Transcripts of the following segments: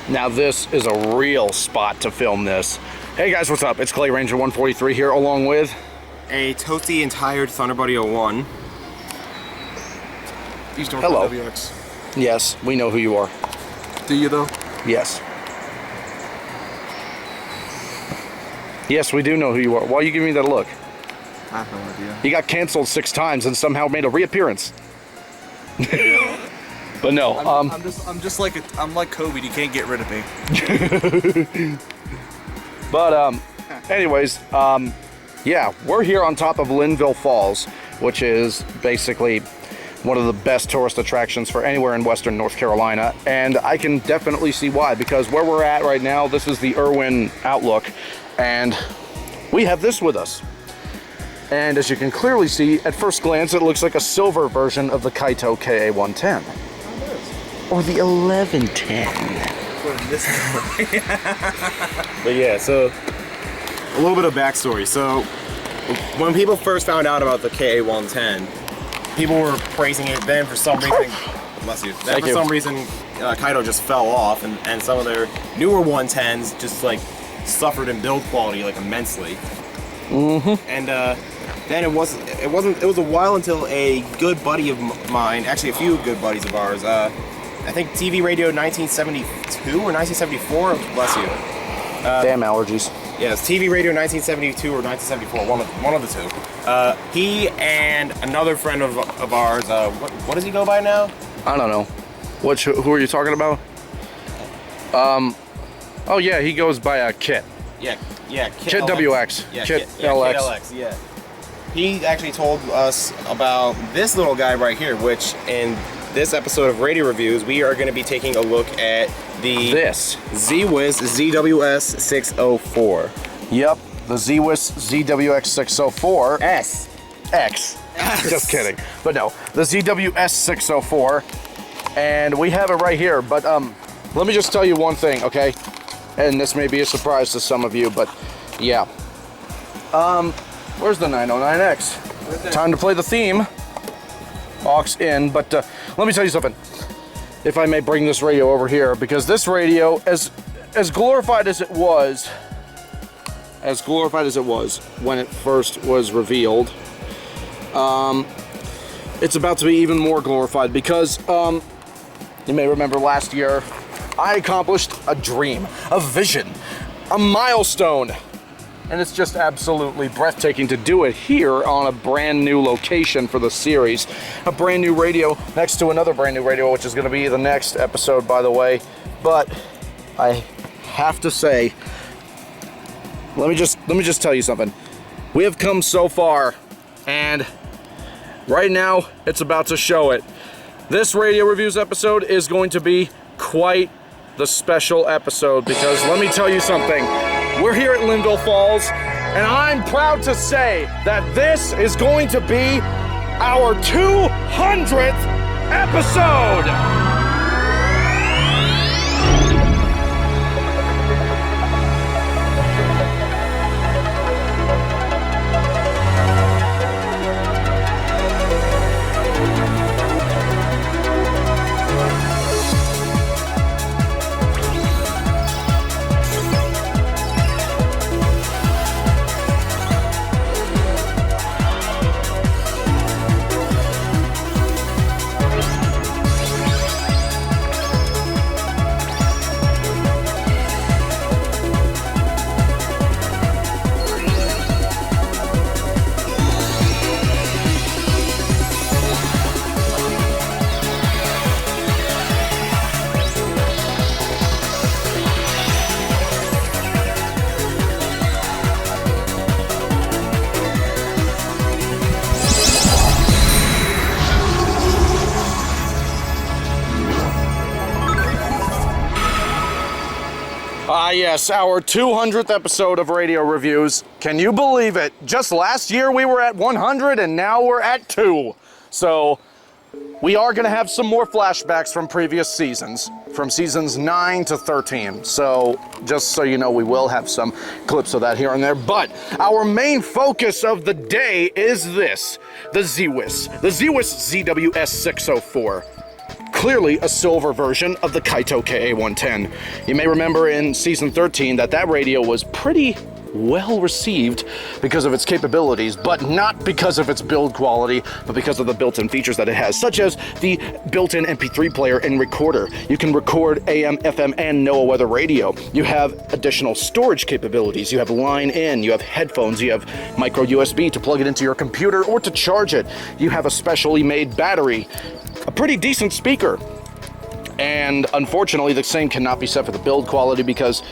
Now this is a real spot to film this. Hey guys, what's up? It's Clay Ranger 143 here, along with a toasty and tired Thunderbuddy 01. Hello. WX. Yes, we know who you are. Do you though? Yes. Yes, we do know who you are. Why are you giving me that look? I have no idea. You got canceled 6 times and somehow made a reappearance. But no, I'm just like I'm like Kobe. You can't get rid of me. But anyways, yeah, we're here on top of Linville Falls, which is basically one of the best tourist attractions for anywhere in western North Carolina, and I can definitely see why, because where we're at right now, this is the Irwin Outlook, and we have this with us. And as you can clearly see, at first glance, it looks like a silver version of the Kaito KA110. Or the 1110. But yeah, so a little bit of backstory. So when people first found out about the KA110, people were praising it. Then for some reason, bless you. Then for some reason, Kaito just fell off, and some of their newer 110s just like suffered in build quality like immensely. And then it was a while until a good buddy of mine, actually a few good buddies of ours, I think TV Radio 1972 or 1974, bless you. Damn allergies. Yes, TV Radio 1972 or 1974, one of the two. He and another friend of ours, what does he go by now? I don't know. Who are you talking about? Oh yeah, he goes by Kit. Yeah, Kit WX. Yeah, Kit LX. Kit LX, yeah. He actually told us about this little guy right here, which in this episode of Radio Reviews, we are going to be taking a look at the Zhiwhis ZWS-604. Yep, the Zhiwhis ZWS-604. X. Just kidding. But no, the ZWS-604. And we have it right here. But let me just tell you one thing, okay? And this may be a surprise to some of you, but yeah. Where's the 909X? Right, time to play the theme. Aux in, but let me tell you something. If I may bring this radio over here, because this radio, as glorified as it was when it first was revealed, it's about to be even more glorified, because you may remember last year I accomplished a dream, a vision, a milestone. And it's just absolutely breathtaking to do it here on a brand new location for the series. A brand new radio next to another brand new radio, which is going to be the next episode, by the way. But I have to say, let me just tell you something. We have come so far, and right now it's about to show it. This Radio Reviews episode is going to be quite the special episode, because let me tell you something. We're here at Linville Falls, and I'm proud to say that this is going to be our 200th episode! Yes, our 200th episode of Radio Reviews. Can you believe it? Just last year we were at 100 and now we're at 2. So we are going to have some more flashbacks from previous seasons, from seasons 9 to 13. So just so you know, we will have some clips of that here and there. But our main focus of the day is this, the Zhiwhis ZWS-604. clearly a silver version of the Kaito KA110. You may remember in season 13 that radio was pretty well received because of its capabilities, but not because of its build quality, but because of the built-in features that it has, such as the built-in MP3 player and recorder. You can record AM, FM, and NOAA weather radio. You have additional storage capabilities. You have line in, you have headphones, you have micro USB to plug it into your computer or to charge it. You have a specially made battery, a pretty decent speaker. And unfortunately, the same cannot be said for the build quality, because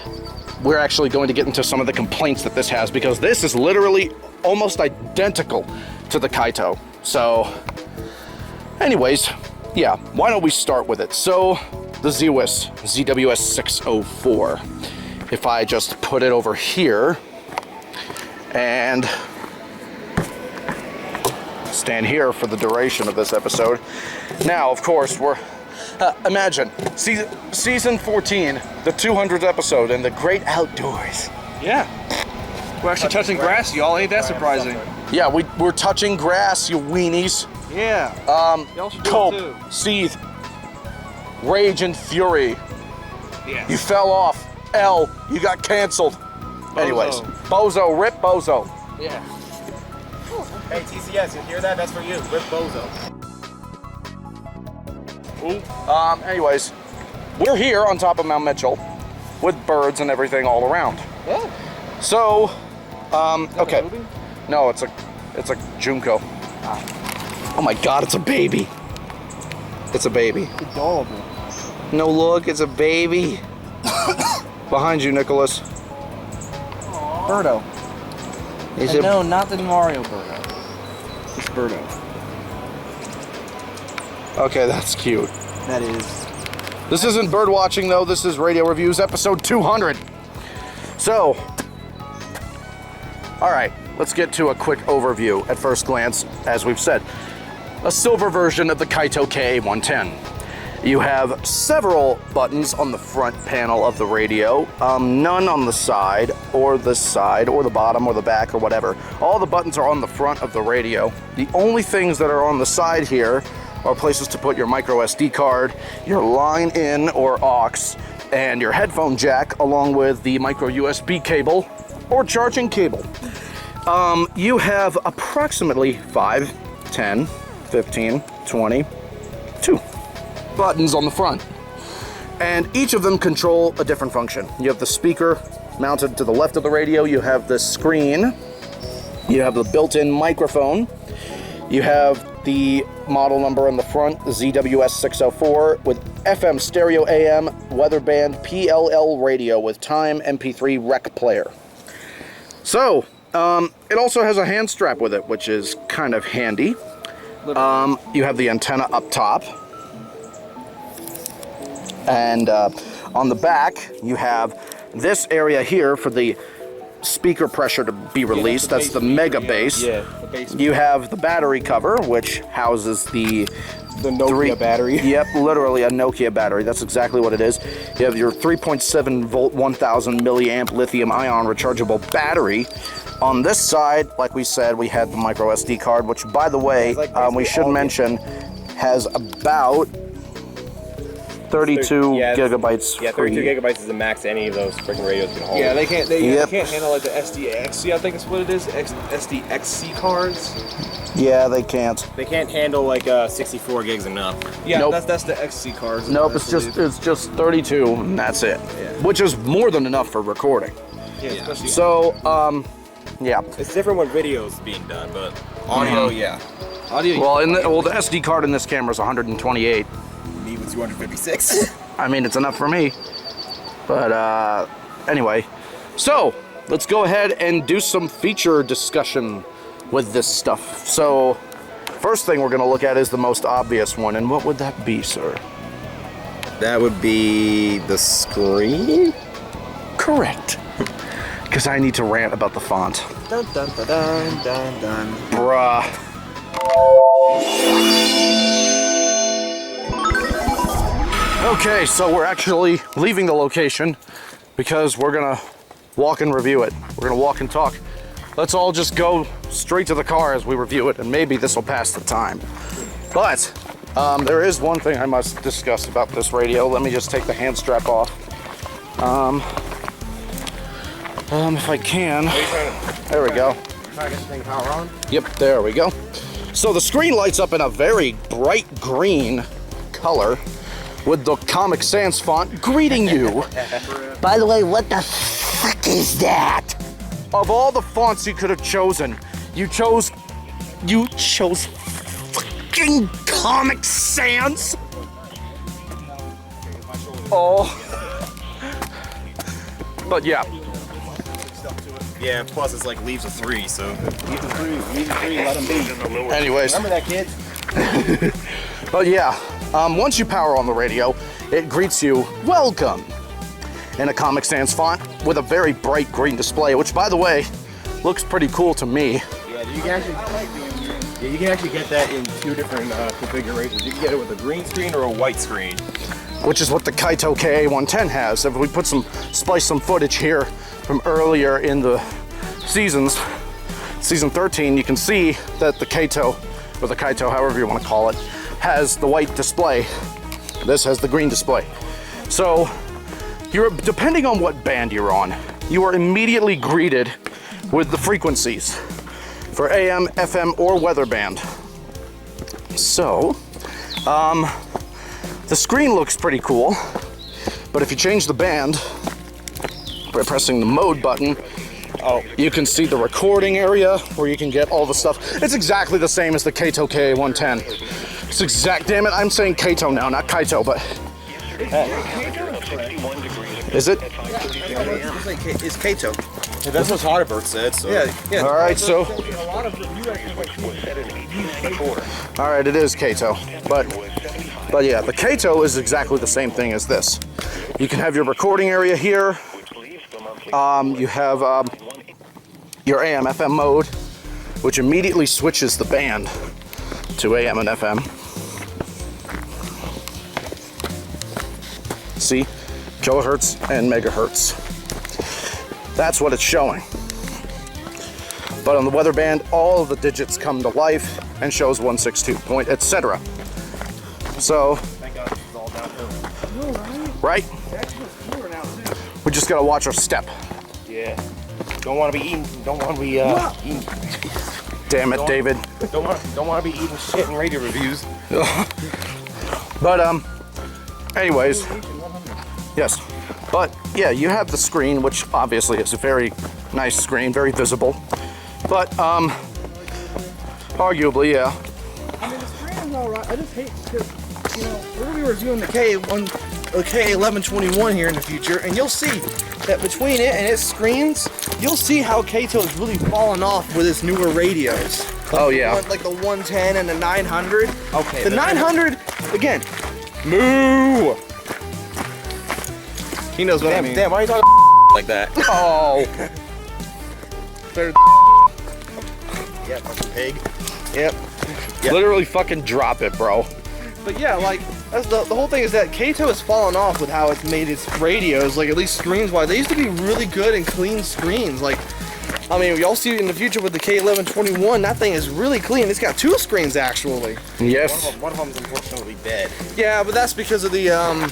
we're actually going to get into some of the complaints that this has, because this is literally almost identical to the Kaito. So anyways, yeah, why don't we start with it? So the Zhiwhis ZWS-604. If I just put it over here and stand here for the duration of this episode. Now, of course, we're imagine season 14, the 200th episode, in the great outdoors. Yeah. We're actually touching grass, y'all. Ain't that surprising? Yeah, we're touching grass, you weenies. Yeah. Y'all should do it Cope, too. seethe, rage and fury. Yes. You fell off. L, you got canceled. Anyways, Bozo, rip Bozo. Yeah. Hey, TCS, you hear that? That's for you. Rip Bozo. Anyways, we're here on top of Mount Mitchell with birds and everything all around. Yeah. So, okay. No, it's a Junko. Oh my God, it's a baby. It's a baby. Adorable. No, look, it's a baby. Behind you, Nicholas. Birdo. He's And no, not the Mario Birdo. It's Birdo. Okay, that's cute. That is. This isn't bird watching though, this is Radio Reviews episode 200. So, all right, let's get to a quick overview at first glance. As we've said, a silver version of the Kaito KA110. You have several buttons on the front panel of the radio, none on the side, or the bottom, or the back, or whatever. All the buttons are on the front of the radio. The only things that are on the side here are places to put your micro SD card, your line in or aux, and your headphone jack, along with the micro USB cable or charging cable. You have approximately 5, 10, 15, 22 buttons on the front, and each of them control a different function. You have the speaker mounted to the left of the radio, you have the screen, you have the built-in microphone, you have the model number on the front, the ZWS-604, with FM stereo AM, weather band, PLL radio with time MP3 rec player. So, it also has a hand strap with it, which is kind of handy. You have the antenna up top. And on the back, you have this area here for the speaker pressure to be released. That's the mega bass. Yeah, the bass. You have the battery cover, which houses the Nokia battery. Yep, literally a Nokia battery. That's exactly what it is. You have your 3.7 volt, 1000 milliamp lithium ion rechargeable battery. On this side, like we said, we had the micro SD card, which, by the way, we should mention, has about 32 gigabytes. Yeah, 32 gigabytes is the max any of those freaking radios can hold. Yeah, they can't handle like the SDXC, I think is what it is. SDXC cards. Yeah, they can't. They can't handle like 64 gigs enough. Yeah, Nope. that's the XC cards. Nope, it's just 32, and that's it. Yeah. Which is more than enough for recording. Yeah, especially So, yeah. It's different when video's being done, but audio, yeah. audio. Well, the SD card in this camera is 128. Me with 256. I mean, it's enough for me. But anyway, so let's go ahead and do some feature discussion with this stuff. So, first thing we're going to look at is the most obvious one, and what would that be, sir? That would be the screen? Correct. Because I need to rant about the font. Dun dun dun dun dun dun. Bruh. Okay, so we're actually leaving the location because we're gonna walk and review it. We're gonna walk and talk. Let's all just go straight to the car as we review it, and maybe this will pass the time. But There is one thing I must discuss about this radio. Let me just take the hand strap off. If I can. There we go. Try to get the thing power on. Yep, there we go. So the screen lights up in a very bright green color with the Comic Sans font greeting you. By the way, what the fuck is that? Of all the fonts you could have chosen, you chose fucking Comic Sans? Oh. But yeah. Yeah, plus it's like leaves a 3, so leave the 3, let them be. Anyways. Remember that, kids? But yeah, once you power on the radio, it greets you, welcome, in a Comic Sans font with a very bright green display, which by the way, looks pretty cool to me. Yeah, you can actually get that in 2 different configurations. You can get it with a green screen or a white screen. Which is what the Kaito KA110 has. If we splice some footage here from earlier in the seasons, season 13, you can see that the Kaito, or the Kaito, however you want to call it, has the white display. This has the green display. So, depending on what band you're on, you are immediately greeted with the frequencies for AM, FM, or weather band. So, the screen looks pretty cool, but if you change the band by pressing the mode button, you can see the recording area where you can get all the stuff. It's exactly the same as the Kaito KA110. It's damn it, I'm saying Kaito now, not Kaito, but. Is it? It's Kaito. Yeah, that's what Hardenberg said, so. Yeah. All right, so. All right, it is Kaito, but yeah, the Kaito is exactly the same thing as this. You can have your recording area here. You have your AM FM mode, which immediately switches the band to AM and FM. See, kilohertz and megahertz. That's what it's showing. But on the weather band, all of the digits come to life and shows 162 point, etc. So, Thank God this is all downhill. right? We just gotta watch our step. Yeah. Don't want to be eating. Eating. Damn it, David. Don't want to be eating shit in radio reviews. But anyways, yes. But yeah, you have the screen, which obviously is a very nice screen, very visible. But arguably, yeah. I mean, the screen is alright. I just hate because, you know, we're gonna be reviewing the KA1121 here in the future, and you'll see that between it and its screens, you'll see how Kaito is really falling off with its newer radios. Oh yeah. Like the 110 and the 900. Okay. The 900, again, Moo! he knows what I mean. Damn, why are you talking like that? Oh. Yeah, fucking pig. Yep. Literally fucking drop it, bro. But yeah, like, that's the whole thing is that Kaito has fallen off with how it's made its radios, like at least screens-wise. They used to be really good and clean screens. Like, I mean, y'all see in the future with the K1121, that thing is really clean. It's got 2 screens actually. Yes. One of them's unfortunately dead. Yeah, but that's because of the, yeah,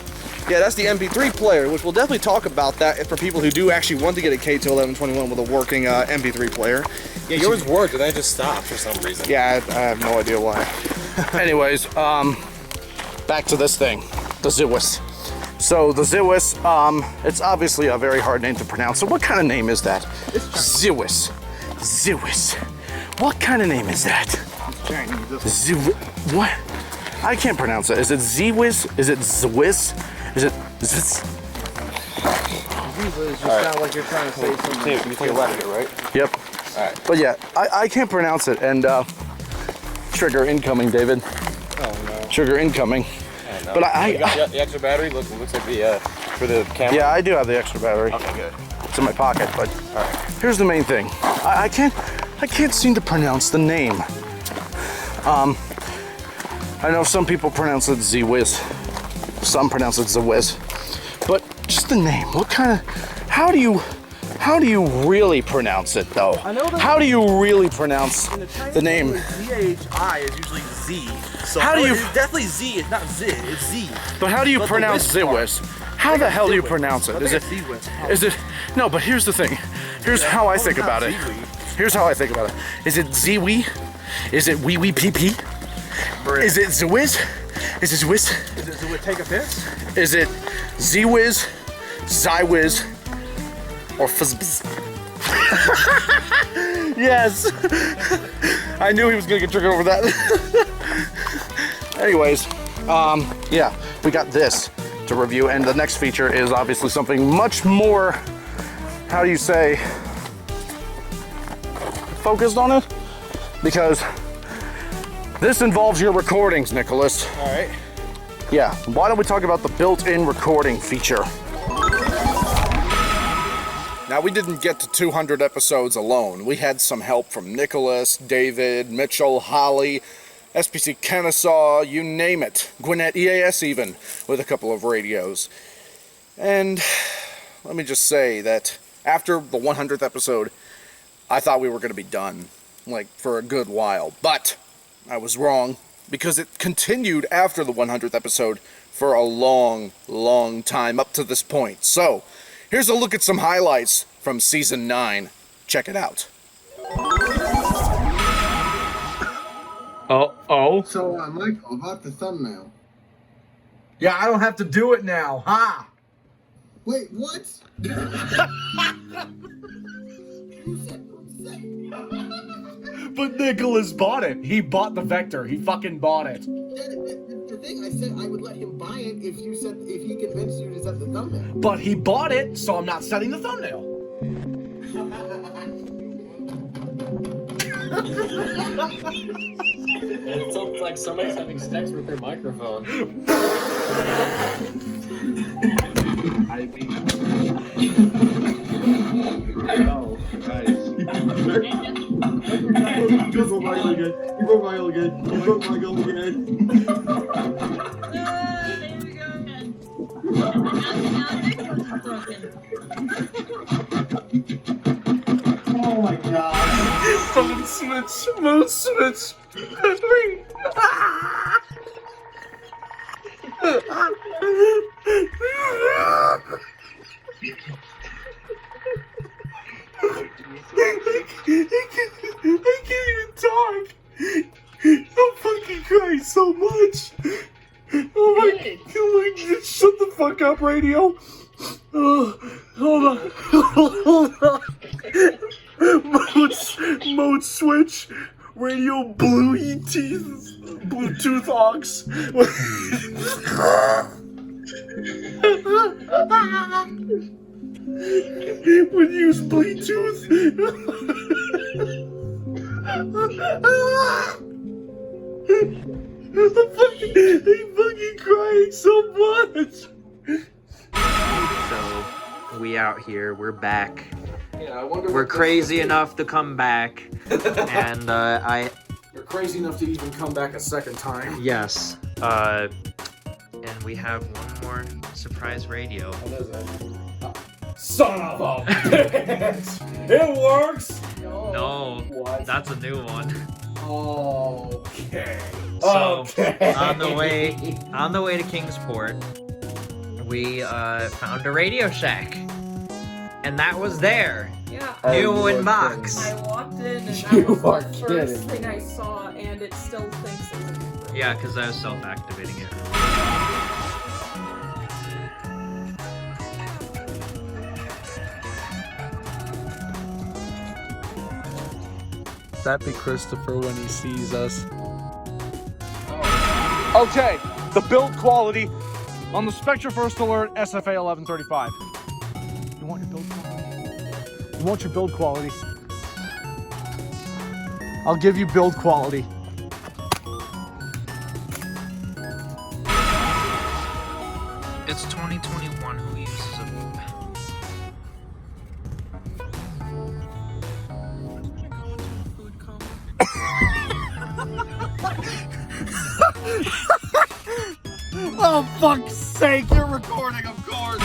that's the MP3 player, which we'll definitely talk about that for people who do actually want to get a Kaito 1121 with a working MP3 player. Yeah, yours worked, and then it just stopped for some reason. Yeah, I have no idea why. Anyways, back to this thing, the Zhiwhis. So the Zhiwhis, it's obviously a very hard name to pronounce. So what kind of name is that? Zhiwhis. Zhiwhis. What kind of name is that? Zhiwhis. What? I can't pronounce it. Is it Zhiwhis? Is it Zhiwhis? Is it Zhiwhis? Usually it's just sound like you're trying to say something. You take a left here, right? Yep. Alright. But yeah, I can't pronounce it. And trigger incoming, David. Oh no. Trigger incoming. But You got the extra battery? Looks like the, for the camera? Yeah, I do have the extra battery. Okay, good. It's in my pocket, but here's the main thing. I can't seem to pronounce the name. I know some people pronounce it Zhiwhis. Some pronounce it Zhiwhis. But just the name. What kind of, how do How do you really pronounce it, though? I know that How do you really pronounce in the Chinese the name? Z-H-I is usually Z. So How do you- It's definitely Z. It's not Z. It's Z. But how do you But the pronounce Zwiss part. Zhiwhis? How the hell do you pronounce it? I Is think it? it's Zwiss. Is it? No, but here's the thing. Here's how I think it's about not it. Zhiwhi. Here's how I think about it. Is it Zhiwhi? Is it wee wee pee pee? Is it Zhiwhis? Is it Zhiwhis? Is it would take offense? Is it Zhiwhis, Zhiwhis, or Fizzbz? Yes. I knew he was gonna get triggered over that. Anyways, yeah, we got this to review, and the next feature is obviously something much more, how do you say, focused on it? Because this involves your recordings, Nicholas. All right. Yeah, why don't we talk about the built-in recording feature? Now, we didn't get to 200 episodes alone. We had some help from Nicholas, David, Mitchell, Holly, SPC Kennesaw, you name it. Gwinnett EAS even, with a couple of radios. And let me just say that after the 100th episode, I thought we were going to be done, like, for a good while. But I was wrong, because it continued after the 100th episode for a long, long time up to this point. So, here's a look at some highlights from Season 9. Check it out. Oh. So, Michael, about the thumbnail. Yeah, I don't have to do it now, huh? Wait, what? But Nicholas bought it. He bought the Vector. He fucking bought it. The thing I said, I would let him buy it if he convinced you to set the thumbnail. But he bought it, so I'm not setting the thumbnail. It sounds like somebody's having sex with their microphone. Oh, guys. He broke Michael again. He broke Michael again. He broke Michael again. There we go again. Now Nicholas broken. Oh my god. Mode switch. I can't even talk. I'm fucking crying so much. Oh my god, shut the fuck up, radio. Hold on. Mode switch. Radio Bluetooth aux. Would use Bluetooth. I'm fucking crying so much. So, we out here, we're back. Yeah, I wonder. We're crazy enough to come back. And, You're crazy enough to even come back a second time. yes. And we have one more surprise radio. What is it? Son of a bitch! It works! No, What? that's a new one. Okay. So, Okay. on the way to Kingsport, we found a Radio Shack. And that was there. Yeah, New in box. I walked in and You that was are the first kidding. thing I saw, and it still thinks it's a new Yeah, because I was self-activating it. That be Christopher when he sees us. Okay, the build quality on the Spectra First Alert SFA 1135. You want your build quality? You want your build quality? I'll give you build quality. It's 2021. Who uses a Oh, fuck's sake, you're recording, of course!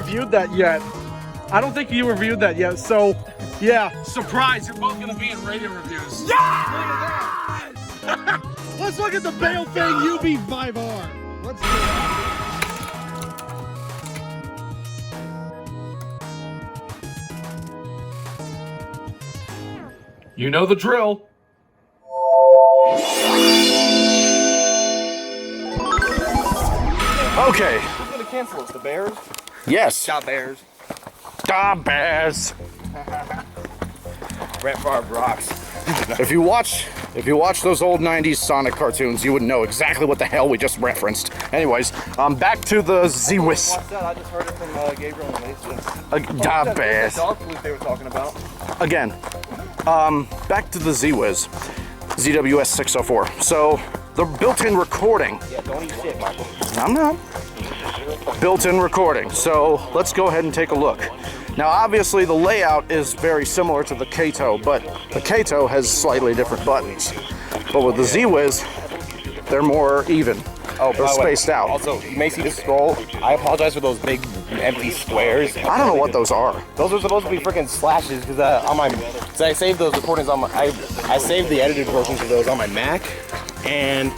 reviewed that yet. I don't think you reviewed that yet. So, yeah, surprise! You're both gonna be in radio reviews. Yes! Let's look at the Baofeng UB5R. Let's do it. You know the drill. Okay. Who's gonna cancel us? The Bears? Yes. Got Bears. Da Bears. Brett Favre rocks. If you watch those old 90s Sonic cartoons, you would know exactly what the hell we just referenced. Anyways, back to the Zwiss. What's that? I just heard it from Gabriel and Mason. Da Bears. Dog flute they were talking about. Again, back to the Zhiwhis ZWS-604. So the built-in recording. Yeah, don't eat shit, Michael. I'm not. Built-in recording. So let's go ahead and take a look. Now, obviously, the layout is very similar to the Kaito, but the Kaito has slightly different buttons. But with the Zhiwhis, they're more even. Oh, they're spaced out. Also, you may see the scroll. I apologize for those big empty squares. I don't know what those are. Those are supposed to be freaking slashes because on my, so I saved those recordings on my, I saved the edited versions of those on my Mac, and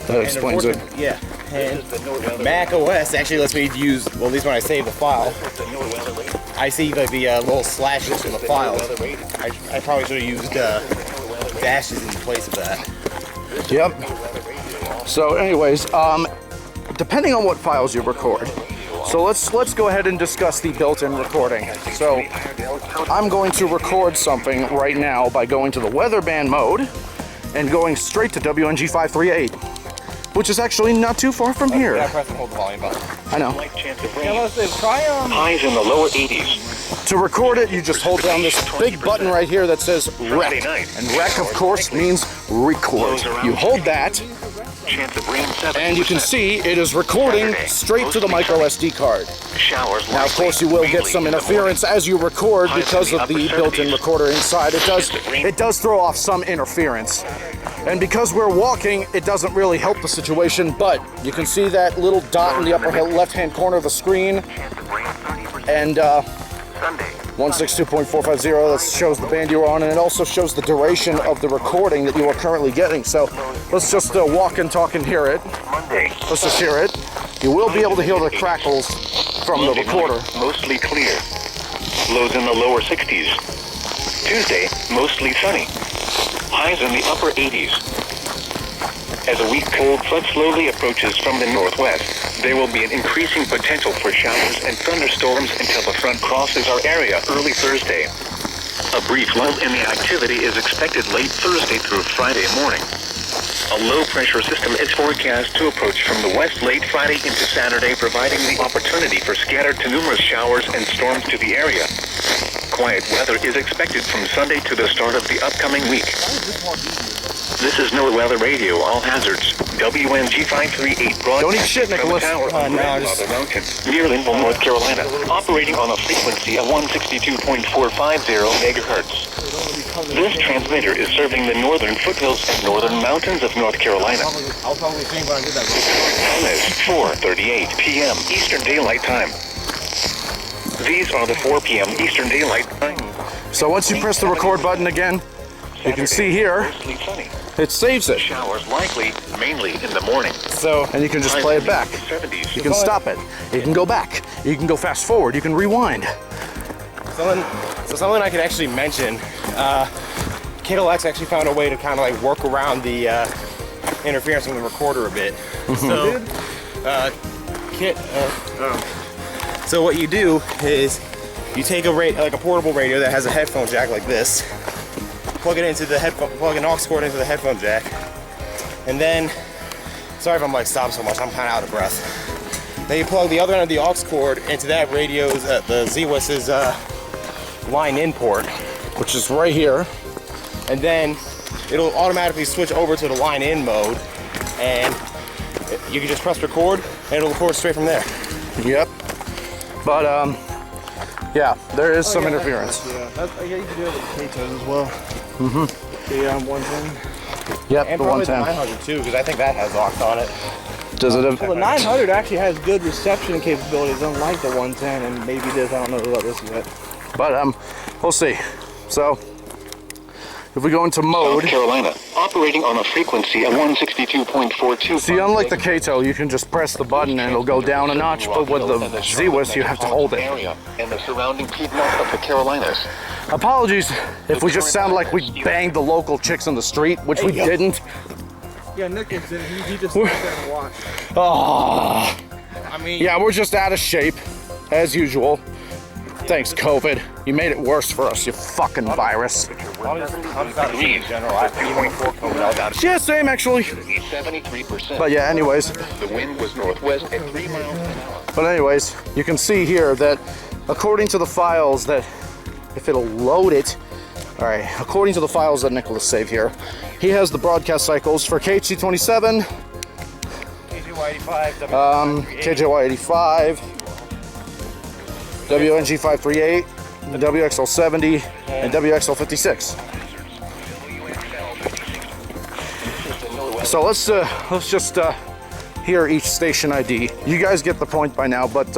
That explains it. Yeah, and Mac OS actually lets me use, well, at least when I save the file, I see like the little slashes in the files. I probably should have used dashes in place of that. Yep. So anyways, depending on what files you record. So let's go ahead and discuss the built-in recording. So I'm going to record something right now by going to the weather band mode and going straight to WNG538, which is actually not too far from here. Yeah, press and hold the volume button. I know. Highs in the lower 80s. To record it, you just hold down this big button right here that says rec. And rec, of course, means record. You hold that, and you can see it is recording straight to the micro SD card. Now, of course, you will get some interference as you record because of the built-in recorder inside. It does throw off some interference. And because we're walking, it doesn't really help the situation, but you can see that little dot in the upper left-hand corner of the screen. And 162.450, that shows the band you're on, and it also shows the duration of the recording that you are currently getting. So let's just walk and talk and hear it. Let's just hear it. You will be able to hear the crackles from the recorder. Mostly clear. Lows in the lower 60s. Tuesday, mostly sunny. Highs in the upper 80s. As a weak cold front slowly approaches from the northwest, there will be an increasing potential for showers and thunderstorms until the front crosses our area early Thursday. A brief lull in the activity is expected late Thursday through Friday morning. A low-pressure system is forecast to approach from the west late Friday into Saturday, providing the opportunity for scattered to numerous showers and storms to the area. Quiet weather is expected from Sunday to the start of the upcoming week. This is NOAA Weather Radio, all hazards. WNG538 Don't eat shit, Nicholas. from the tower on the mountains near Linville, North Carolina, operating on a frequency of 162.450 megahertz. This transmitter is serving the northern foothills and northern mountains of North Carolina. I'll probably think when I did that. Time is 4:38 p.m. Eastern Daylight Time. These are the 4 p.m. Eastern Daylight Time. So once you press the record button again, you can see here, Mostly sunny. it saves it. Showers likely, mainly in the morning. So, And you can just play it back. 70s. You can stop it. You can go back. You can go fast forward. You can rewind. something I can actually mention, KTLX actually found a way to kind of like work around the interference from the recorder a bit. So, so what you do is you take a portable radio that has a headphone jack like this, plug it into the headphone, plug an aux cord into the headphone jack, and then, sorry if I'm like stopping so much, I'm kind of out of breath. Then you plug the other end of the aux cord into that radio's, the Zwiss line in port, Which is right here. and then it'll automatically switch over to the line in mode, and you can just press record, and it'll record straight from there. Yep. But yeah, there is some interference. Yeah, yeah, you can do it with the Kaitos as well. Mm-hmm. The 110. Yep, And the probably 110. the 900 too, because I think that has aux on it. Does it have... Well, the 900 actually has good reception capabilities, unlike the 110, and maybe this. I don't know about this yet. But we'll see. So, if we go into mode... South Carolina, operating on a frequency of 162.42. See, unlike the Kaito, you can just press the button and it'll go down a notch, but with the Zhiwhis, you have to hold it. And the surrounding Piedmont of the Carolinas. Apologies if we just sound like we banged the local chicks in the street, which we didn't. Yeah, Nick is in. He just sat there and watched. Oh, I mean, yeah, we're just out of shape, as usual. Thanks, COVID. You made it worse for us, you fucking virus. Yeah, same actually. 73%. But yeah, anyways. The wind was northwest at 3 miles an hour. But anyways, you can see here that according to the files that, if it'll load it, all right, according to the files that Nicholas saved here, he has the broadcast cycles for KHC27, KJY85, WNG538, WXL70, and WXL56. So let's just hear each station ID. You guys get the point by now, but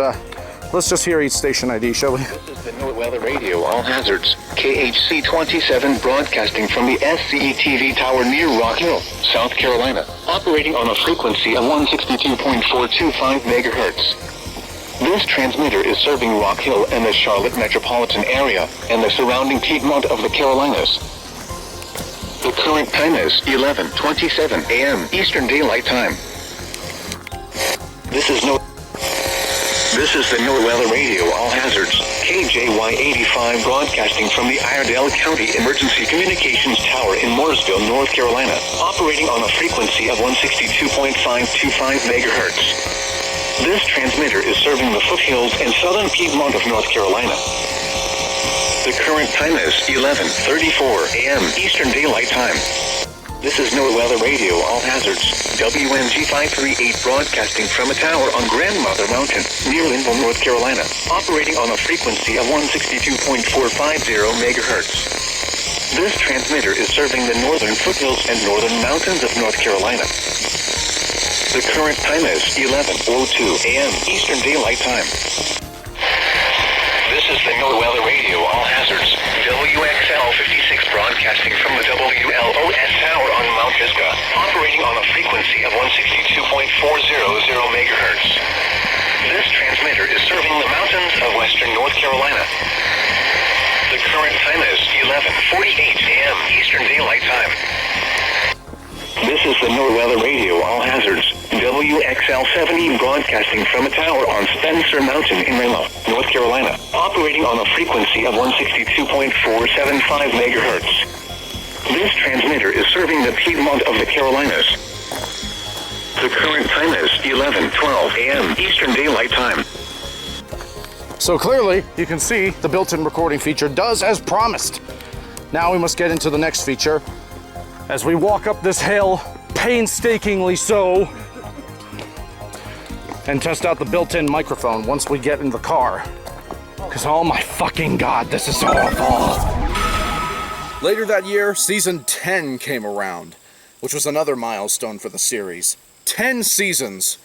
let's just hear each station ID, shall we? This is the NOAA Weather Radio, all hazards. KHC27 broadcasting from the SCE-TV tower near Rock Hill, South Carolina, operating on a frequency of 162.425 megahertz. This transmitter is serving Rock Hill and the Charlotte metropolitan area and the surrounding Piedmont of the Carolinas. The current time is 11:27 a.m. Eastern Daylight Time. This is the NOAA Weather Radio, all hazards. KJY85 broadcasting from the Iredell County Emergency Communications Tower in Mooresville, North Carolina, operating on a frequency of 162.525 megahertz. This transmitter is serving the foothills and southern Piedmont of North Carolina. The current time is 11:34 a.m. Eastern Daylight Time. This is NOAA Weather Radio, all hazards. WNG538 broadcasting from a tower on Grandmother Mountain, near Linville, North Carolina, operating on a frequency of 162.450 megahertz. This transmitter is serving the northern foothills and northern mountains of North Carolina. The current time is 11:02 a.m. Eastern Daylight Time. This is the NOAA Weather Radio, all hazards. WXL56 broadcasting from the WLOS tower on Mount Pisgah, operating on a frequency of 162.400 megahertz. This transmitter is serving the mountains of western North Carolina. The current time is 11:48 a.m. Eastern Daylight Time. This is the NOAA Weather Radio, all hazards. WXL70 broadcasting from a tower on Spencer Mountain in Raymo, North Carolina, operating on a frequency of 162.475 megahertz. This transmitter is serving the Piedmont of the Carolinas. The current time is 11:12 a.m. Eastern Daylight Time. So clearly, you can see the built-in recording feature does as promised. Now we must get into the next feature. As we walk up this hill, painstakingly so, and test out the built-in microphone once we get in the car. Because oh my fucking god, this is awful. Later that year, season 10 came around, which was another milestone for the series. 10 seasons,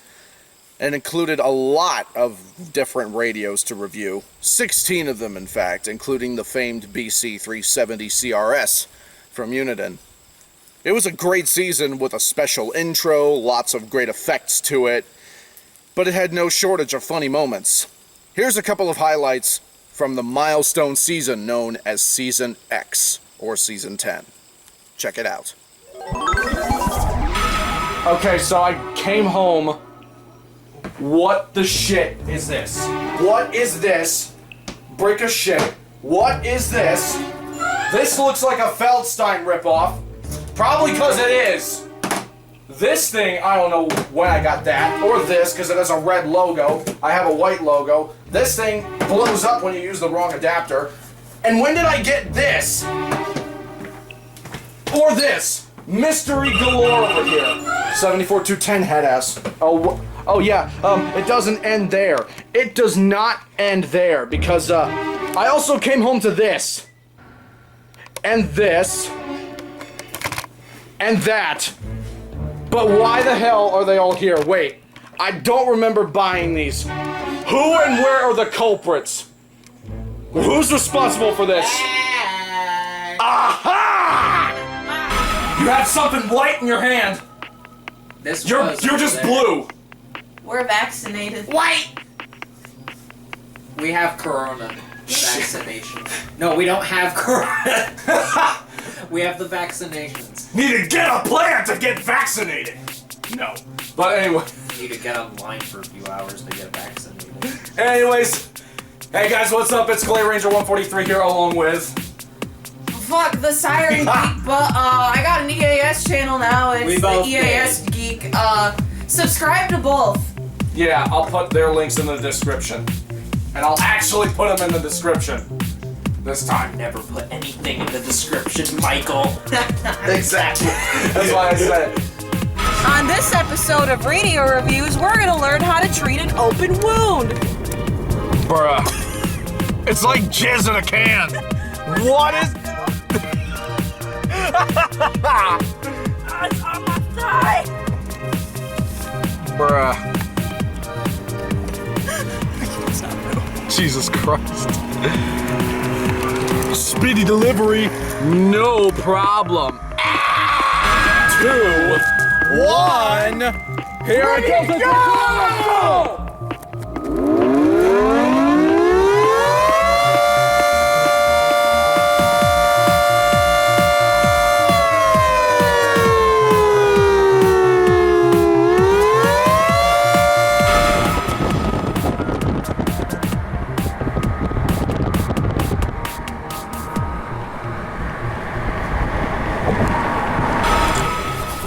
and included a lot of different radios to review. 16 of them, in fact, including the famed BC370 CRS from Uniden. It was a great season with a special intro, lots of great effects to it, but it had no shortage of funny moments. Here's a couple of highlights from the milestone season known as Season X, or Season 10. Check it out. Okay, so I came home. What the shit is this? What is this? Brick of shit. What is this? This looks like a Feldstein ripoff. Probably because it is. This thing, I don't know when I got that, or this, because it has a red logo. I have a white logo. This thing blows up when you use the wrong adapter. And when did I get this? Or this? Mystery galore over here. 74210 head ass. Oh yeah, it doesn't end there. It does not end there, because I also came home to this. And this. And that. But why the hell are they all here? Wait, I don't remember buying these. Who and where are the culprits? Who's responsible for this? Aha! You have something white in your hand. You're just blue. We're vaccinated. White. We have corona. The vaccination. No, we don't have corona. We have the vaccinations. Need to get a plan to get vaccinated. No. But anyway. Need to get online for a few hours to get vaccinated. Anyways. Hey guys, what's up? It's Clay Ranger 143 here along with... Fuck the Siren Geek, but I got an EAS channel now. It's the EAS Geek. Subscribe to both. Yeah, I'll put their links in the description. And I'll actually put them in the description. This time. Never put anything in the description, Michael. Exactly. That's why I said it. On this episode of Radio Reviews, we're gonna learn how to treat an open wound. Bruh. It's like jizz in a can. What is... It's on my thigh. Bruh. Jesus Christ. Speedy delivery. No problem. 2, 1. Here I go.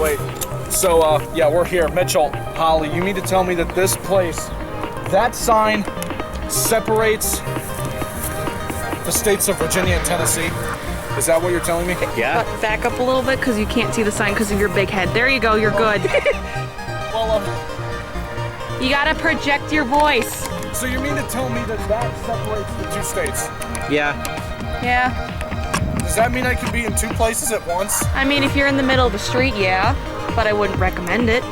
Wait, so yeah, we're here. Mitchell, Holly, you mean to tell me that this place, that sign separates the states of Virginia and Tennessee? Is that what you're telling me? Yeah. Back up a little bit because you can't see the sign because of your big head. There you go, you're good. Well, you gotta project your voice. so you mean to tell me that that separates the two states? Yeah. Yeah. Does that mean I can be in two places at once? I mean, if you're in the middle of the street, yeah. But I wouldn't recommend it.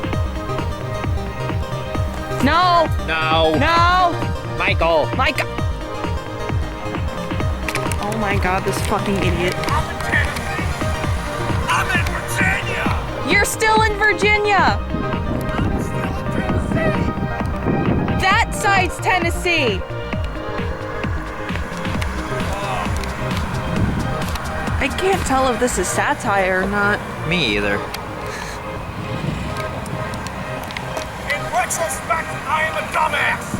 No! No. No! Michael. Mike! Oh my god, this fucking idiot. I'm in Virginia! You're still in Virginia! I'm still in Tennessee! That side's Tennessee! I can't tell if this is satire or not. Me either. In retrospect, I am a dumbass!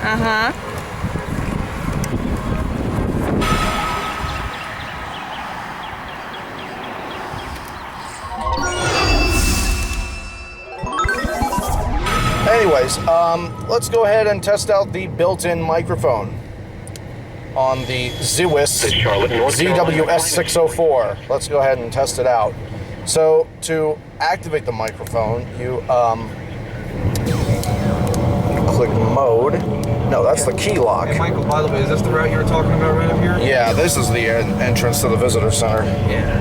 Uh-huh. Anyways, let's go ahead and test out the built-in microphone on the Zhiwhis ZWS-604. Let's go ahead and test it out. So to activate the microphone, you click mode. No, that's the key lock. Hey, Michael, by the way, is this the route you were talking about right up here? Yeah, this is the entrance to the visitor center. Yeah.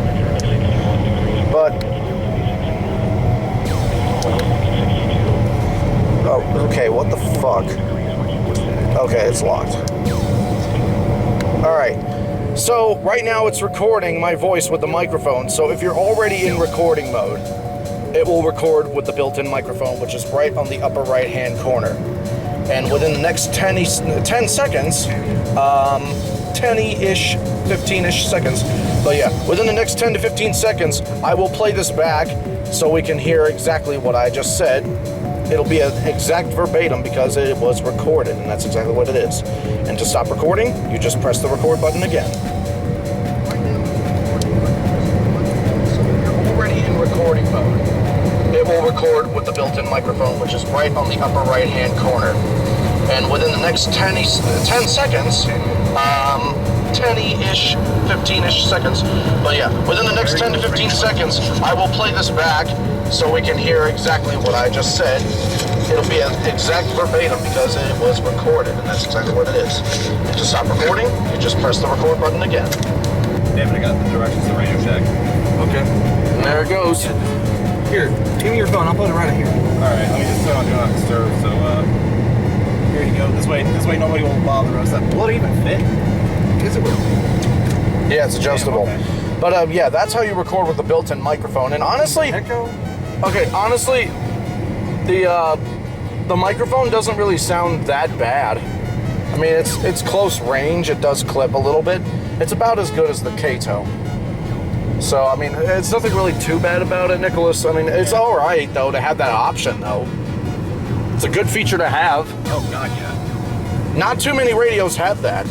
But oh, okay, what the fuck? Okay, it's locked. Alright, so right now it's recording my voice with the microphone, so if you're already in recording mode, it will record with the built-in microphone, which is right on the upper right-hand corner. And within the next 10 seconds, 10-ish, 15-ish seconds, but yeah, within the next 10 to 15 seconds, I will play this back so we can hear exactly what I just said. It'll be an exact verbatim because it was recorded, and that's exactly what it is. And to stop recording, you just press the record button again. So if you're already in recording mode, it will record with the built-in microphone, which is right on the upper right-hand corner. And within the next 10 seconds, 10-ish, 15-ish seconds, but yeah, within the next 10 to 15 seconds, I will play this back so we can hear exactly what I just said. It'll be an exact verbatim because it was recorded, and that's exactly what it is. And to stop recording, you just press the record button again. David, I got the directions to Radio Shack. Okay. there it goes. Here, give me your phone. I'll put it right in here. Alright, let me just put on Do Not Disturb, so here you go. This way nobody will bother us. Will it even fit? Yes, it will. Yeah, it's adjustable. Damn, okay. But yeah, that's how you record with the built-in microphone. And honestly, honestly, the microphone doesn't really sound that bad. I mean, it's close range. It does clip a little bit. It's about as good as the Kaito. So, I mean, it's nothing really too bad about it, Nicholas. I mean, it's all right, though, to have that option, though. It's a good feature to have. Oh, God, yeah. Not too many radios have that.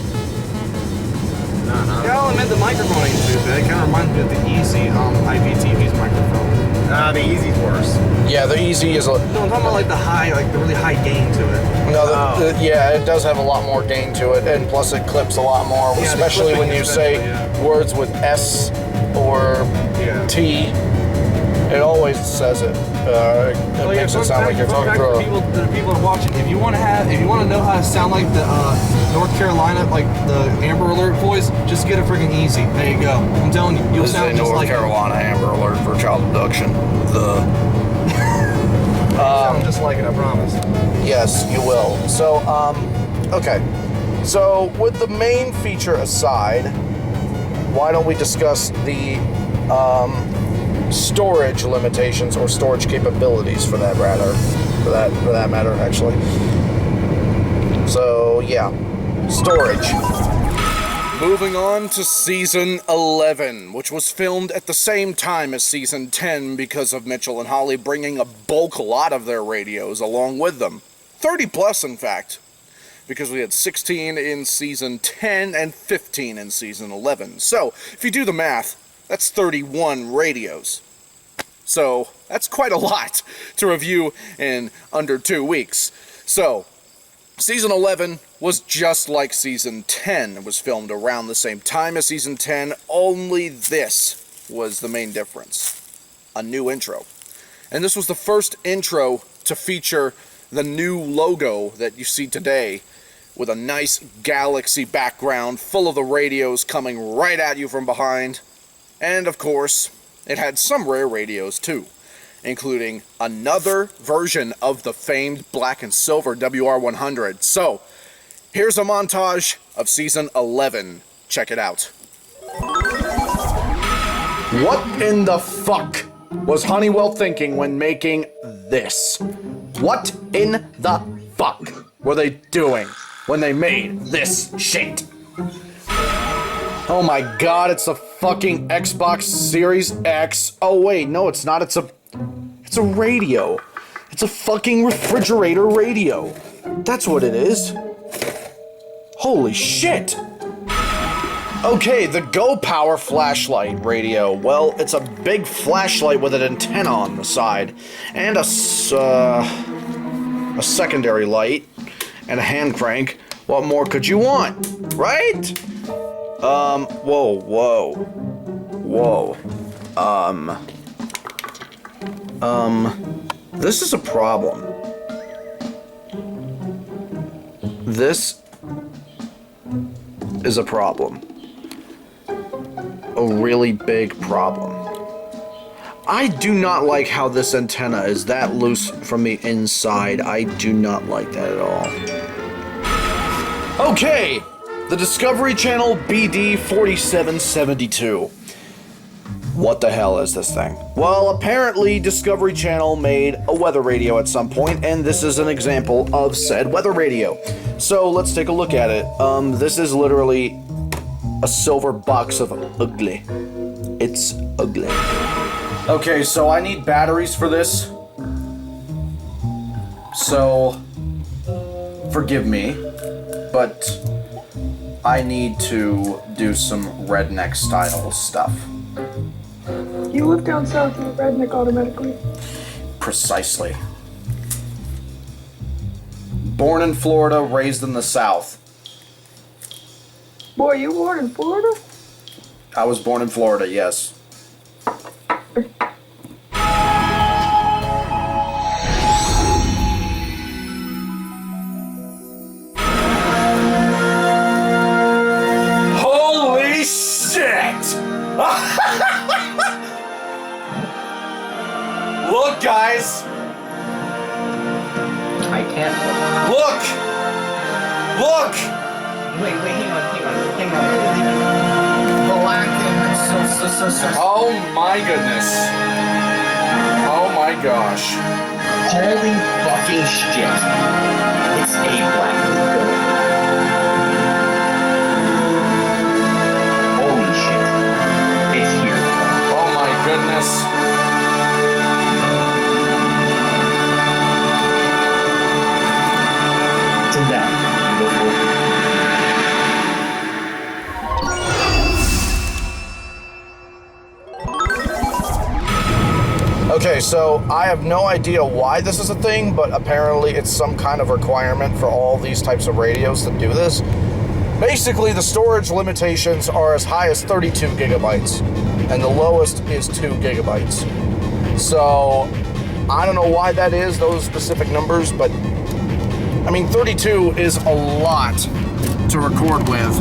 Yeah, I'll admit the microphone ain't too bad. It kind of reminds me of the Easy IPTV's microphone. The Easy's worse. Yeah, the Easy is a... No, I'm talking about like the really high gain to it. No, yeah, it does have a lot more gain to it, and plus it clips a lot more, Yeah, especially when you say words with S or T. It always says it. It makes it sound like you're talking through the people that are watching. If you want to know how to sound like the North Carolina, like the Amber Alert voice, just get a freaking Easy. There you go. I'm telling you, you'll sound just like North Carolina Amber Alert for child abduction. sound just like it, I promise. Yes, you will. So, okay. So, with the main feature aside, why don't we discuss the storage limitations or storage capabilities for that matter, actually. So, yeah. Storage. Moving on to Season 11, which was filmed at the same time as Season 10 because of Mitchell and Holly bringing a lot of their radios along with them. 30 plus, in fact. Because we had 16 in Season 10 and 15 in Season 11. So, if you do the math, that's 31 radios. So, that's quite a lot to review in under 2 weeks. So, Season 11 was just like Season 10. It was filmed around the same time as Season 10, only this was the main difference. A new intro. And this was the first intro to feature the new logo that you see today, with a nice galaxy background full of the radios coming right at you from behind. And of course, it had some rare radios too, including another version of the famed black and silver WR100. So, here's a montage of Season 11. Check it out. What in the fuck was Honeywell thinking when making this? What in the fuck were they doing when they made this shit? Oh my god, it's a fucking Xbox Series X. Oh wait, no it's not, it's a radio. It's a fucking refrigerator radio. That's what it is. Holy shit. Okay, the Go Power flashlight radio. Well, it's a big flashlight with an antenna on the side, and a secondary light, and a hand crank. What more could you want, right? This is a problem. This is a problem. A really big problem. I do not like how this antenna is that loose from the inside. I do not like that at all. Okay, the Discovery Channel BD4772. What the hell is this thing? Well, apparently Discovery Channel made a weather radio at some point, and this is an example of said weather radio. So let's take a look at it. This is literally a silver box of ugly. It's ugly. Okay, so I need batteries for this. So, forgive me, but I need to do some redneck style stuff. You live down south, you're a redneck automatically. Precisely. Born in Florida, raised in the South. Boy, you born in Florida? I was born in Florida, yes. Holy shit! Look, guys. I can't. Look. Look. Wait, hang on. Black and so. Oh my goodness. Oh my gosh. Holy fucking shit. It's a black hole. Holy shit. It's here. Oh my goodness. Isn't that beautiful? Okay, so I have no idea why this is a thing, but apparently it's some kind of requirement for all these types of radios to do this. Basically, the storage limitations are as high as 32 gigabytes, and the lowest is 2 gigabytes. So, I don't know why that is, those specific numbers, but I mean, 32 is a lot to record with,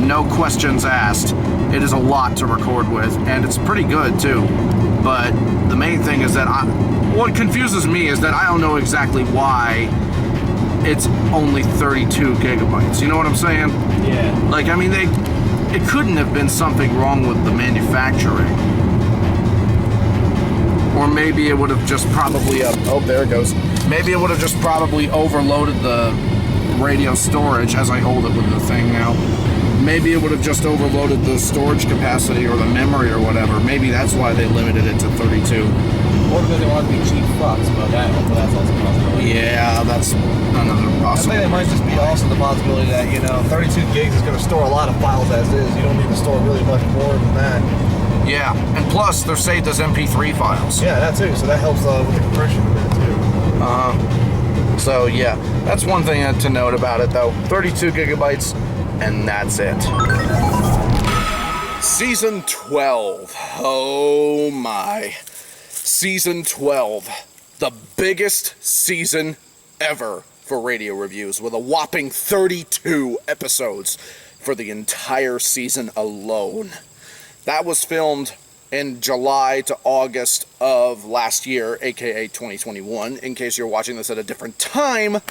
no questions asked. It is a lot to record with, and it's pretty good too. But the main thing is that what confuses me is that I don't know exactly why it's only 32 gigabytes. You know what I'm saying? Yeah. Like, I mean, it couldn't have been something wrong with the manufacturing. Or maybe it would have just probably, oh, there it goes. Maybe it would have just probably overloaded the radio storage as I hold it with the thing now. Maybe it would have just overloaded the storage capacity or the memory or whatever. Maybe that's why they limited it to 32. Or because they want to be cheap fucks, but that's also a possibility. Yeah, that's another possibility. I think it might just be also the possibility that, 32 gigs is going to store a lot of files as is. You don't need to store really much more than that. Yeah, and plus they're saved as MP3 files. Yeah, that too. So that helps with the compression a bit too. So yeah, that's one thing to note about it though. 32 gigabytes. And that's it. Season 12. Oh my. Season 12. The biggest season ever for radio reviews, with a whopping 32 episodes for the entire season alone. That was filmed in July to August of last year, aka 2021, in case you're watching this at a different time.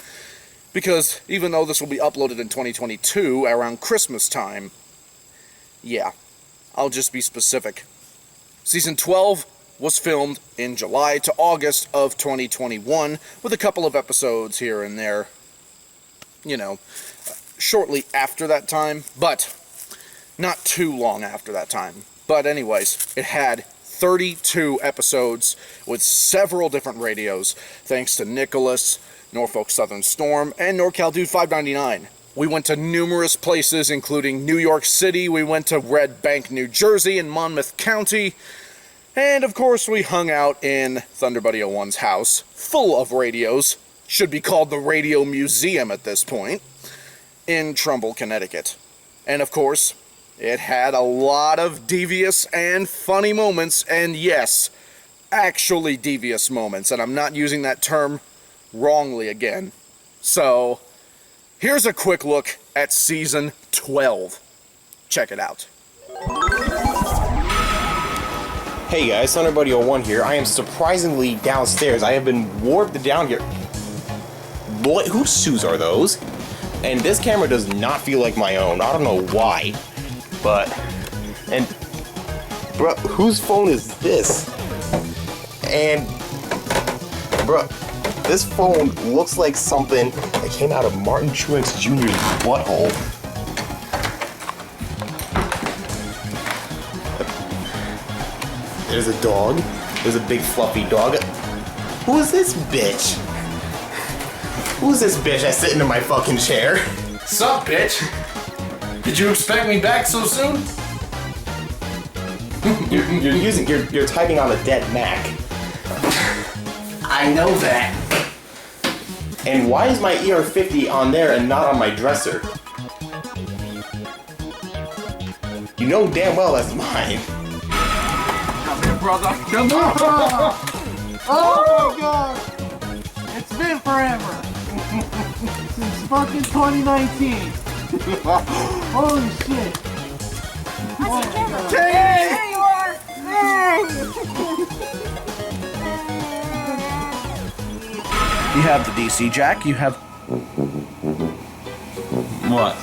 Because even though this will be uploaded in 2022, around Christmas time, yeah, I'll just be specific. Season 12 was filmed in July to August of 2021, with a couple of episodes here and there, shortly after that time, but not too long after that time. But anyways, it had 32 episodes with several different radios, thanks to Nicholas, Norfolk Southern Storm, and NorCal Dude 599. We went to numerous places, including New York City, we went to Red Bank, New Jersey, and Monmouth County, and of course we hung out in Thunderbuddy 01's house, full of radios, should be called the Radio Museum at this point, in Trumbull, Connecticut. And of course, it had a lot of devious and funny moments, and yes, actually devious moments, and I'm not using that term wrongly again. So, here's a quick look at Season 12. Check it out. Hey guys, Thunderbuddy01 here. I am surprisingly downstairs. I have been warped down here. Boy, whose shoes are those? And this camera does not feel like my own. I don't know why. And bro, whose phone is this? And bro, this phone looks like something that came out of Martin Truex Jr.'s butthole. There's a dog. There's a big fluffy dog. Who is this bitch? Who's this bitch that's sitting in my fucking chair? Sup, bitch? Did you expect me back so soon? You're typing on a dead Mac. I know that. And why is my ER50 on there and not on my dresser? You know damn well that's mine. Come here, brother. Come on. Oh my god! It's been forever. Since fucking 2019. Holy shit. There you are. You have the DC jack. You have What?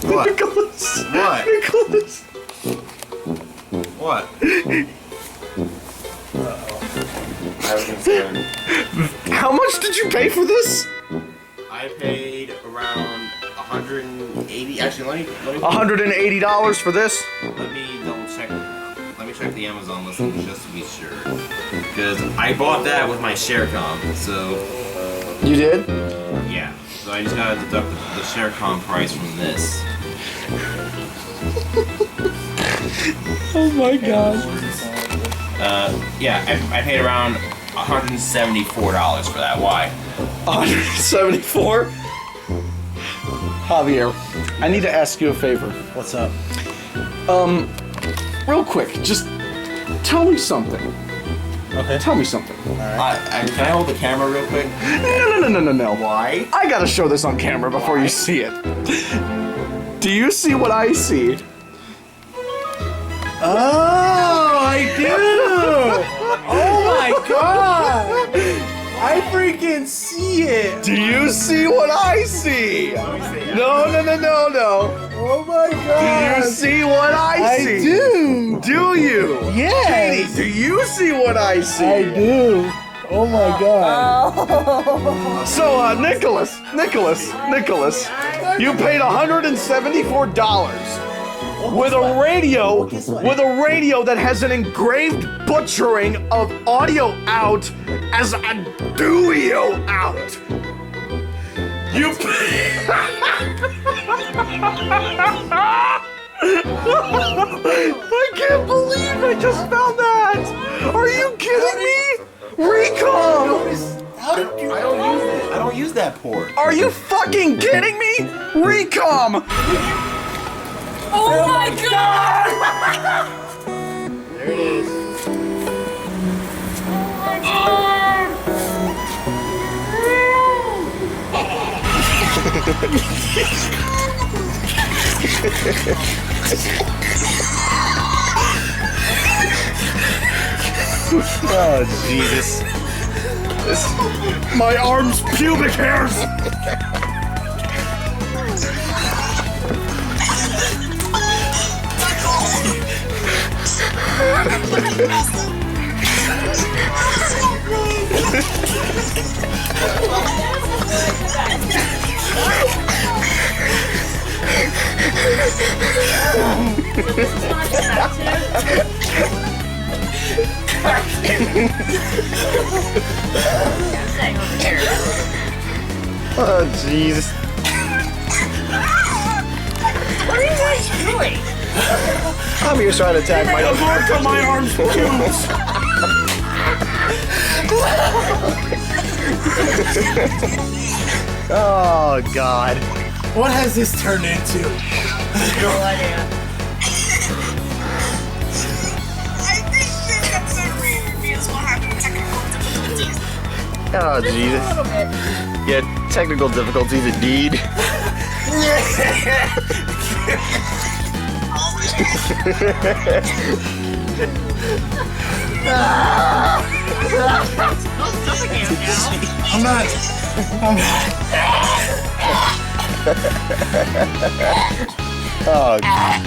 What? Nicholas. What? Nicholas. What? I was concerned. How much did you pay for this? I paid around 180. Actually, let me $180 for this? Let me double check. Let me check the Amazon listing just to be sure. Because I bought that with my Sharecom, so. You did? Yeah. So I just gotta deduct the Sharecom price from this. Oh my god. Yeah, I paid around $174 for that. Why? 174? Javier, I need to ask you a favor. What's up? Real quick, just tell me something. Okay. Tell me something. Can I hold the camera real quick? No. Why? I gotta show this on camera before you see it. Do you see what I see? Oh, I do! Oh my god! I freaking see it! Do you see what I see? No. Oh my god! Do you see what I see? I do! Do you? Yes! Katie, do you see what I see? I do! Oh my god! So, Nicholas, you paid $174 with a radio, that has an engraved butchering of audio out as a duo out. You I can't believe I just found that! Are you kidding me? Recom! I don't use that port. Are you fucking kidding me? Recom! Oh my god! There it is. Oh, Jesus. My arm's pubic hairs! Oh, Jesus. What are you guys doing? I'm here trying to attack my own. Mark on my arm's pubes! Oh, God. What has this turned into? No idea. Oh, Jesus. Yeah, technical difficulties indeed. I'm not. Oh, God.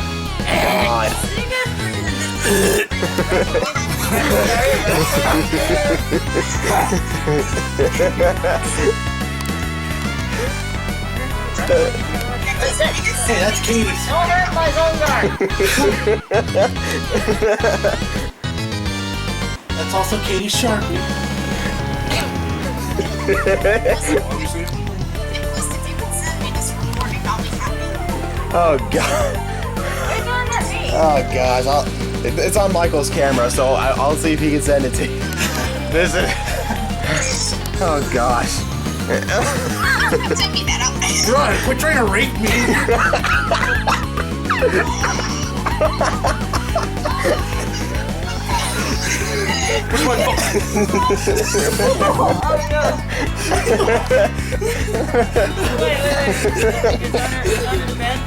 Hey, that's Katie. Don't hurt my Zongar! That's also Katie Sharpie. Oh, God. Oh, gosh. It's on Michael's camera, so I'll see if he can send it to you. This is... Oh, gosh. Run! Quit trying to rape me! Where's my phone? Wait. It's under the bed?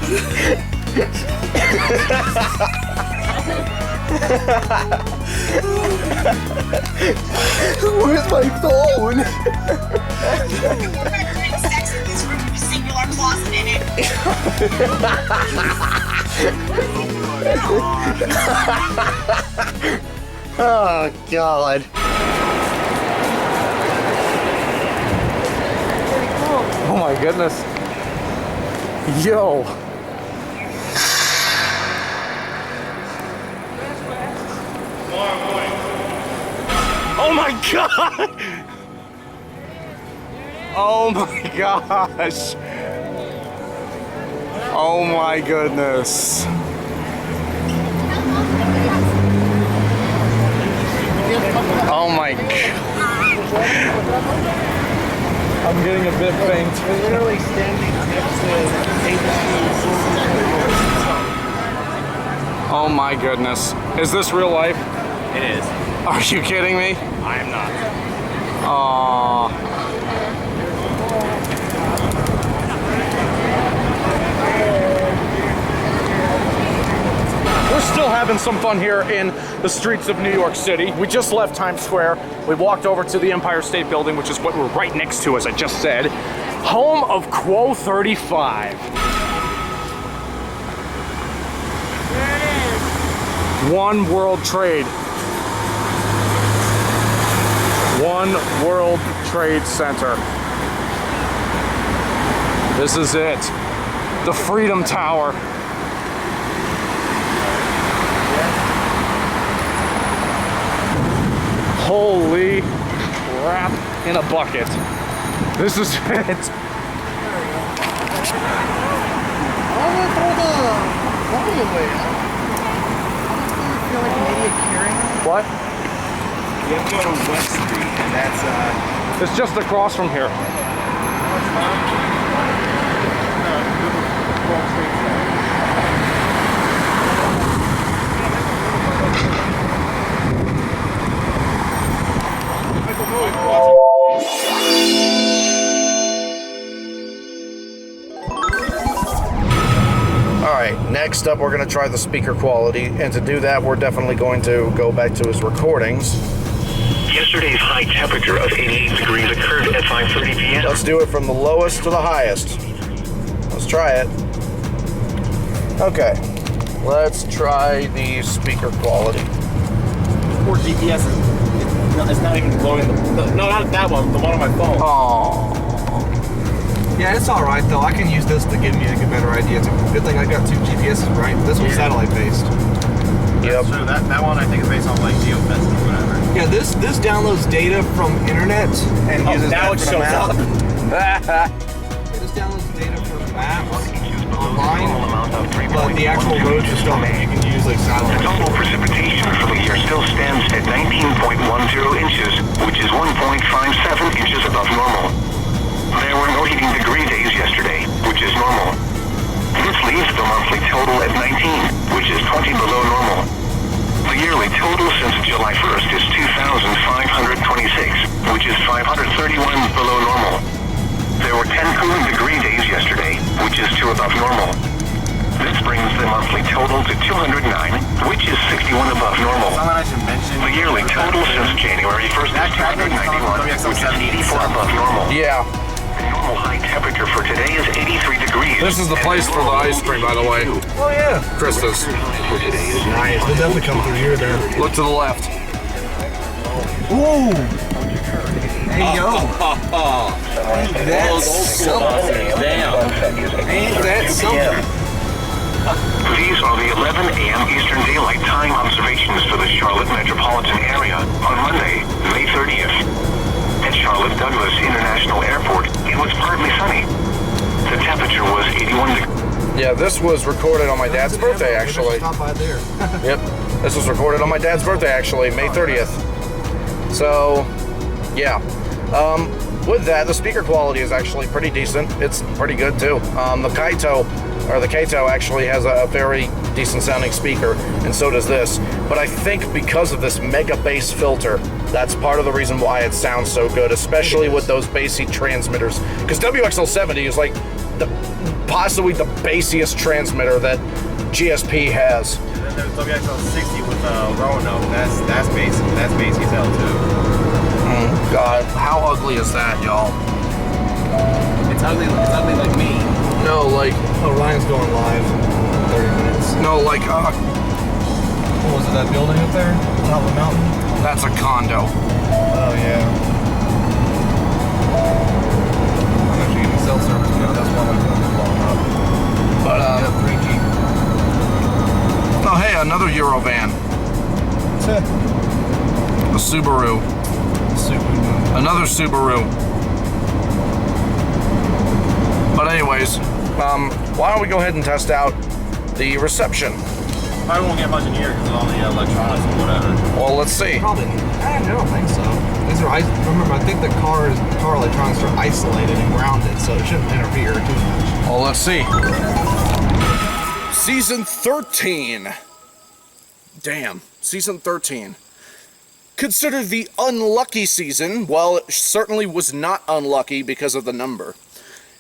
Where's my phone? Sex in this room with a singular closet in it. Oh, God. Oh my goodness. Yo. Oh my God. Oh my gosh. Oh my goodness. Oh my God. I'm getting a bit faint. We're literally standing next to Oh my goodness. Is this real life? It is. Are you kidding me? I am not. Aww. We're still having some fun here in the streets of New York City. We just left Times Square. We walked over to the Empire State Building, which is what we're right next to, as I just said. Home of Quo 35. One World Trade. One World Trade Center. This is it. The Freedom Tower. Holy crap in a bucket. This is it. I'm gonna throw the volume away. I feel like an idiot carrying it. What? You have to go to West Street, and that's, It's just across from here. Alright, next up we're going to try the speaker quality, and to do that we're definitely going to go back to his recordings. Yesterday's high temperature of 88 degrees occurred at 5:30 p.m. Let's do it from the lowest to the highest. Let's try it. Okay, let's try the speaker quality. Poor GPS it's not even blowing no, not that one, the one on my phone. Aww. Yeah, it's alright though. I can use this to give me a better idea. It's a good thing I got two GPSs, right? This one's satellite based. Yep. So that one I think is based on like geofencing or whatever. Yeah, this downloads data from internet and uses now that it for the shows map. up. This downloads data from maps online, but the actual roads and stuff you can use like satellite. Total precipitation for the year still stands at 19.10 inches, which is 1.57 inches above normal. There were no heating degree days yesterday, which is normal. This leaves the monthly total at 19, which is 20 below normal. The yearly total since July 1st is 2,526, which is 531 below normal. There were 10 cooling degree days yesterday, which is 2 above normal. This brings the monthly total to 209, which is 61 above normal. Someone I should mention. The yearly total since January 1st is 291, which is 84 above normal. Yeah. The normal high temperature for today is 83 degrees. This is the place for the ice cream, by the way. Oh yeah. Krista's. For today is Nice. We'll definitely come through here then. Look to the left. Ooh. Hey yo. That's something. Damn. Ain't that something? These are the 11 a.m. Eastern Daylight Time observations for the Charlotte metropolitan area on Monday, May 30th. At Charlotte Douglas International Airport, it was partly sunny. The temperature was 81 degrees. Yeah, this was recorded on my dad's birthday, actually. Stop by there. Yep. This was recorded on my dad's birthday, actually, May 30th. So, yeah. With that, the speaker quality is actually pretty decent. It's pretty good, too. The Kaito actually has a very decent sounding speaker, and so does this. But I think because of this mega bass filter, that's part of the reason why it sounds so good, especially with those bassy transmitters. Because WXL70 is like possibly the bassiest transmitter that GSP has. then there's WXL60 with Roanoke. That's basic. That's basic as hell too. Oh God, how ugly is that, y'all? It's ugly. It's ugly like me. No, like. Oh, Ryan's going live. 30 minutes. No, like. What was it? That building up there, on top of the mountain? That's a condo. Oh yeah. I'm actually getting cell service now. That's why I'm going blowing up. But yeah, 3G. Oh hey, another Eurovan. A Subaru. Another Subaru. But anyways, why don't we go ahead and test out the reception? Probably won't get much in here because of all the electronics and whatever. Well, let's see. Probably. I don't think so. These are. Remember, I think the car electronics are isolated and grounded, so it shouldn't interfere too much. Well, let's see. Season 13. Damn, season 13. Considered the unlucky season. Well, it certainly was not unlucky because of the number.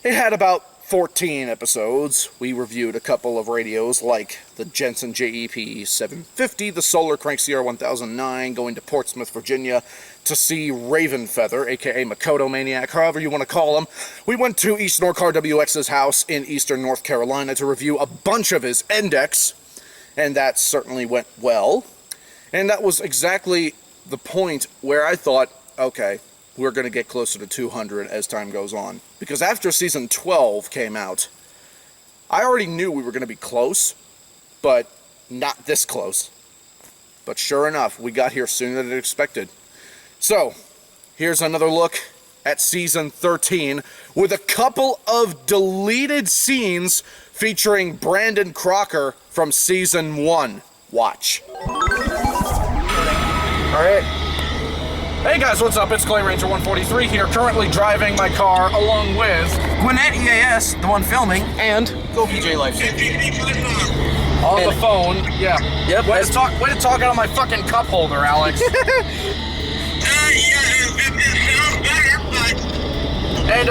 It had about 14 episodes. We reviewed a couple of radios like the Jensen JEP 750, the Solar Crank CR1009, going to Portsmouth, Virginia to see Raven Feather, aka Makoto Maniac, however you want to call him. We went to East Norcar WX's house in eastern North Carolina to review a bunch of his index, and that certainly went well. And that was exactly the point where I thought, okay, we're going to get closer to 200 as time goes on. Because after season 12 came out, I already knew we were going to be close, but not this close. But sure enough, we got here sooner than expected. So, here's another look at season 13 with a couple of deleted scenes featuring Brandon Crocker from season 1. Watch. Alright. Hey guys, what's up? It's Clay Ranger 143 here, currently driving my car along with Gwinnett EAS, the one filming, and Go PJ Life Safety. on the phone. Yeah. Yep. Way to talk out of my fucking cup holder, Alex. And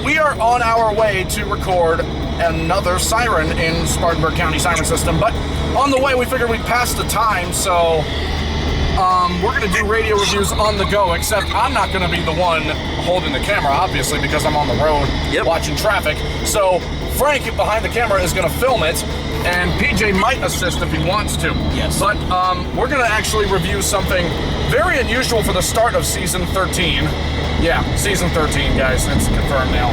we are on our way to record another siren in Spartanburg County Siren System, but on the way we figured we'd pass the time, so we're going to do radio reviews on the go, except I'm not going to be the one holding the camera, obviously, because I'm on the road watching traffic. So Frank behind the camera is going to film it, and PJ might assist if he wants to. Yes. But we're going to actually review something very unusual for the start of season 13. Yeah, season 13, guys. It's confirmed now.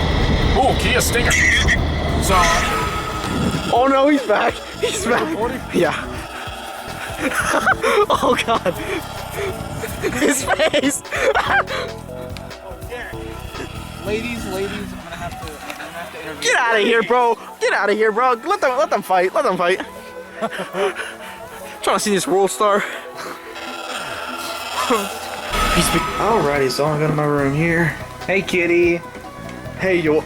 Ooh, Kia Stinger. So... Oh no, he's back. He's back. Yeah. Oh god. His face. Ladies, I'm gonna have to interview. Get out of here, bro. Get out of here, bro. Let them fight. Let them fight. Trying to see this world star. Alrighty, so I'm going to my room here. Hey, kitty. Hey, yo.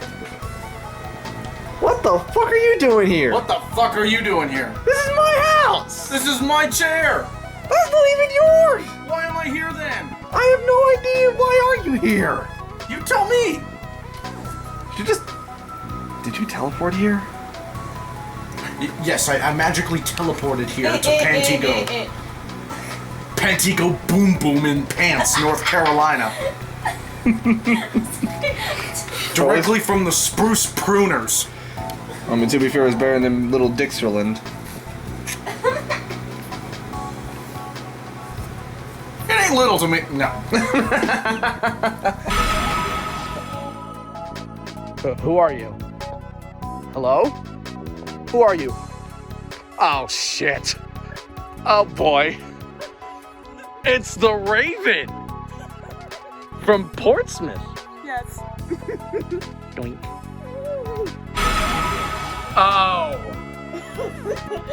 What the fuck are you doing here? What the fuck are you doing here? This is my house. This is my chair. That's not even yours. Why am I here then? I have no idea. Why are you here? You tell me. Did you teleport here? Yes, I magically teleported here to Pantego. Pantego Boom Boom in Pants, North Carolina. Directly from the Spruce Pruners. I mean, to be fair, it's better than Little Dixierland. It ain't little to me. No. Who are you? Hello? Who are you? Oh, shit. Oh, boy. It's the Raven. From Portsmouth. Yes. Doink. Oh.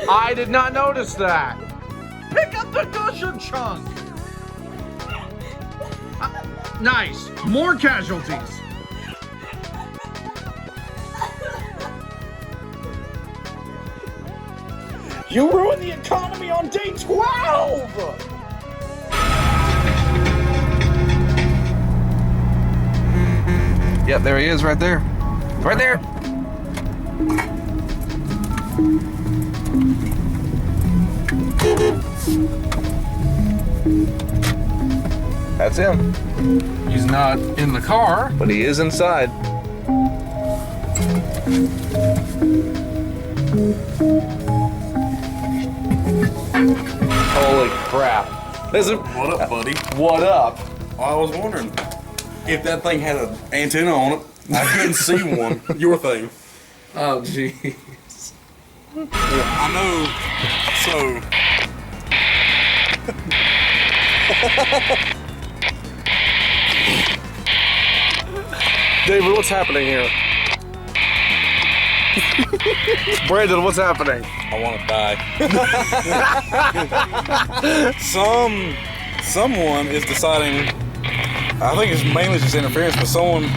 I did not notice that. Pick up the gusher chunk. Nice. More casualties. You ruined the economy on day 12! Yep, there he is, right there. Right there. That's him. He's not in the car. But he is inside. Holy crap. What up, buddy? What up? I was wondering if that thing had an antenna on it. I couldn't see one. Your thing. Oh, jeez. I know. So. David, what's happening here? Brandon, what's happening? I want to die. Someone is deciding. I think it's mainly just interference, but someone.